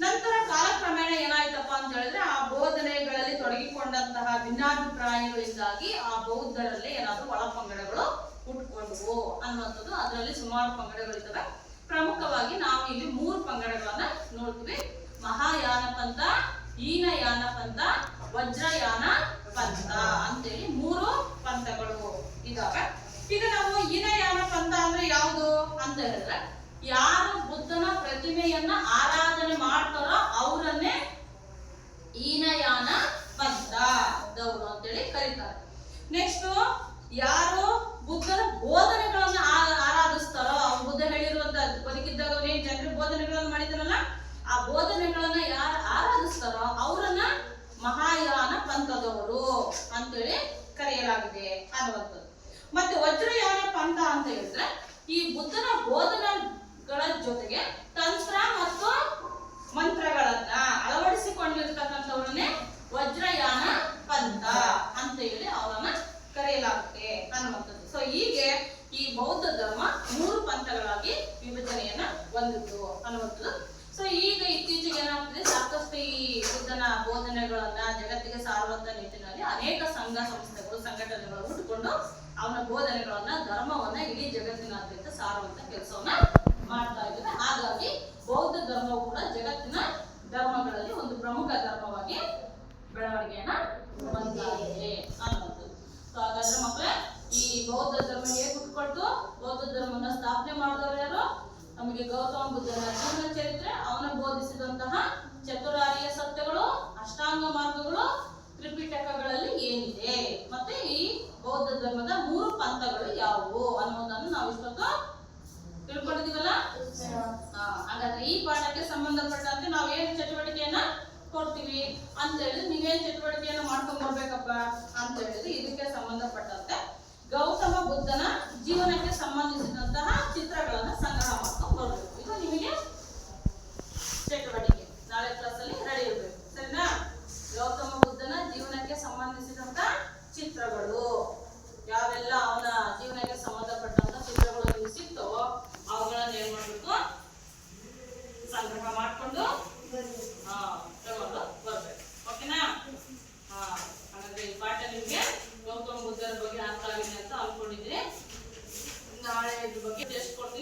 ನಂತರ ಕಾಲಕ್ರಮೇಣ ಏನಾಯ್ತಪ್ಪ ಅಂತ ಹೇಳಿದ್ರೆ ಆ ಬೋಧನೆಗಳಲ್ಲಿ ತೊಡಗಿಕೊಂಡಂತಹ ಭಿನ್ನಾಭಿಪ್ರಾಯಗಳಿಂದಾಗಿ ಆ ಬೌದ್ಧರಲ್ಲಿ ಏನಾದ್ರು ಒಳ ಪಂಗಡಗಳು ಹುಟ್ಕೊಂಡ್ವು ಅನ್ನುವಂಥದ್ದು. ಅದರಲ್ಲಿ ಸುಮಾರು ಪಂಗಡಗಳಿದ್ದಾವೆ. ಪ್ರಮುಖವಾಗಿ ನಾವು ಇಲ್ಲಿ 3 ಪಂಗಡಗಳನ್ನ ನೋಡ್ತೀವಿ. ಮಹಾಯಾನ ಪಂಥ, ಹೀನಯಾನ ಪಂಥ, ವಜ್ರಯಾನ ಪಂಥ ಅಂತೇಳಿ 3 ಪಂಥಗಳು ಇದಾವೆ. ಈಗ ನಾವು ಹೀನಯಾನ ಪಂಥ ಅಂದ್ರೆ ಯಾವುದು ಅಂತ ಹೇಳಿದ್ರೆ ಯಾರು ಬುದ್ಧನ ಪ್ರತಿಮೆಯನ್ನ ಆರಾಧನೆ ಮಾಡ್ತಾರೋ ಅವರನ್ನೇ ಹೀನಯಾನ ಪಂಥದವರು ಅಂತೇಳಿ ಕರೀತಾರೆ. ನೆಕ್ಸ್ಟ್ ಯಾರು ಬುದ್ಧನ ಬೋಧನೆಗಳನ್ನ ಆರಾಧಿಸ್ತಾರೋ, ಬುದ್ಧ ಹೇಳಿರುವಂತ ಬದುಕಿದ್ದಾಗ ಅವನೇನ್ ಜನರಿಗೆ ಬೋಧನೆಗಳನ್ನ ಮಾಡಿದಾರಲ್ಲ, ಆ ಬೋಧನೆಗಳನ್ನ ಯಾರು ಆರಾಧಿಸ್ತಾರೋ ಅವರನ್ನ ಮಹಾಯಾನ ಪಂಥದವರು ಅಂತೇಳಿ ಕರೆಯಲಾಗಿದೆ ಅನ್ನುವಂಥದ್ದು. ಮತ್ತೆ ವಜ್ರಯಾನ ಪಂಥ ಅಂತ ಹೇಳಿದ್ರೆ ಈ ಬುದ್ಧನ ಬೋಧನೆಗಳ ಜೊತೆಗೆ ತಂತ್ರ ಮತ್ತು ಕೆಲಸವನ್ನ ಮಾಡ್ತಾ ಇದ್ದಾರೆ. ಹಾಗಾಗಿ ಬೌದ್ಧ ಧರ್ಮವು ಕೂಡ ಜಗತ್ತಿನ ಧರ್ಮಗಳಲ್ಲಿ ಒಂದು ಪ್ರಮುಖ ಧರ್ಮವಾಗಿ ಬೆಳವಣಿಗೆಯನ್ನ ಹೊಂದಿದೆ ಅನ್ನೋದು. ಸೊ ಹಾಗಾದ್ರೆ ಮಕ್ಕಳೇ, ಈ ಬೌದ್ಧ ಧರ್ಮ ಹೇಗೆ ಹುಟ್ಕೊಳ್ತು? ಬೌದ್ಧ ಧರ್ಮನ ಸ್ಥಾಪನೆ ಮಾಡಿದವರು ಯಾರು? ನಮಗೆ ಗೌತಮ ಬುದ್ಧನ ಜೀವನ ಚರಿತ್ರೆ, ಅವನ ಬೋಧಿಸಿದಂತಹ ಚತುರಾರ್ಯ ಸತ್ಯಗಳು, ಅಷ್ಟಾಂಗ ಮಾರ್ಗಗಳು, ತ್ರಿಪಿಟಕಗಳಲ್ಲಿ ಏನಿದೆ, ಮತ್ತೆ ಈ ಬೌದ್ಧ ಧರ್ಮದ 3 ಪಂಥಗಳು ಯಾವುವು ಅನ್ನೋದನ್ನು ನಾವು ಇಷ್ಟೊತ್ತು ತಿಳ್ಕೊಂಡಿದೀವಲ್ಲ. ಹಾಗಾದ್ರೆ ಈ ಪಾಠಕ್ಕೆ ಸಂಬಂಧಪಟ್ಟಂತೆ ನಾವು ಏನು ಚಟುವಟಿಕೆಯನ್ನ ಕೊಡ್ತೀವಿ ಅಂತ ಹೇಳಿದ್ರೆ, ನೀವೇನ್ ಚಟುವಟಿಕೆಯನ್ನ ಮಾಡ್ಕೊಂಡ್ ಬರ್ಬೇಕಪ್ಪ ಅಂತ ಹೇಳಿದ್ರೆ, ಇದಕ್ಕೆ ಸಂಬಂಧಪಟ್ಟಂತೆ ಗೌತಮ ಬುದ್ಧನ ಜೀವನಕ್ಕೆ ಸಂಬಂಧಿಸಿದಂತಹ ಚಿತ್ರಗಳನ್ನ ಸಂಗ್ರಹ ಮಾಡ್ಕೊಂಡು ಬರ್ಬೇಕು. ಇದು ನಿಮಗೆ ಚಟುವಟಿಕೆ, ನಾಳೆ ಕ್ಲಾಸಲ್ಲಿ ರೆಡಿ ಇರಬೇಕು, ಸರಿನಾ? ಗೌತಮ ಬುದ್ಧನ ಜೀವನಕ್ಕೆ ಸಂಬಂಧಿಸಿದಂತ ಚಿತ್ರಗಳು ಯಾವೆಲ್ಲ, ಅವನ ಜೀವನಕ್ಕೆ ಸಂಬಂಧಪಟ್ಟಂತ ಚಿತ್ರಗಳು ನಿಮ್ಗೆ ಸಿಗ್ತವೋ ಅವುಗಳನ್ನ ಏನ್ ಮಾಡ್ಬೇಕು? ಸಂಗ್ರಹ ಮಾಡ್ಕೊಂಡು ತಗೊಂಡು ಬರ್ಬೇಕು. ಓಕೆನಾ? ಹಾಗಾದ್ರೆ ಈ ಪಾಠ ನಿಮ್ಗೆ ಗೌತಮ ಬುದ್ಧರ ಬಗ್ಗೆ ಅರ್ಥ ಆಗಿದೆ ಅಂತ ಅನ್ಕೊಂಡಿದ್ದೀನಿ. ನಾಳೆ ಇದ್ರ ಬಗ್ಗೆ ಟೆಸ್ಟ್ ಕೊಡ್ತೀನಿ.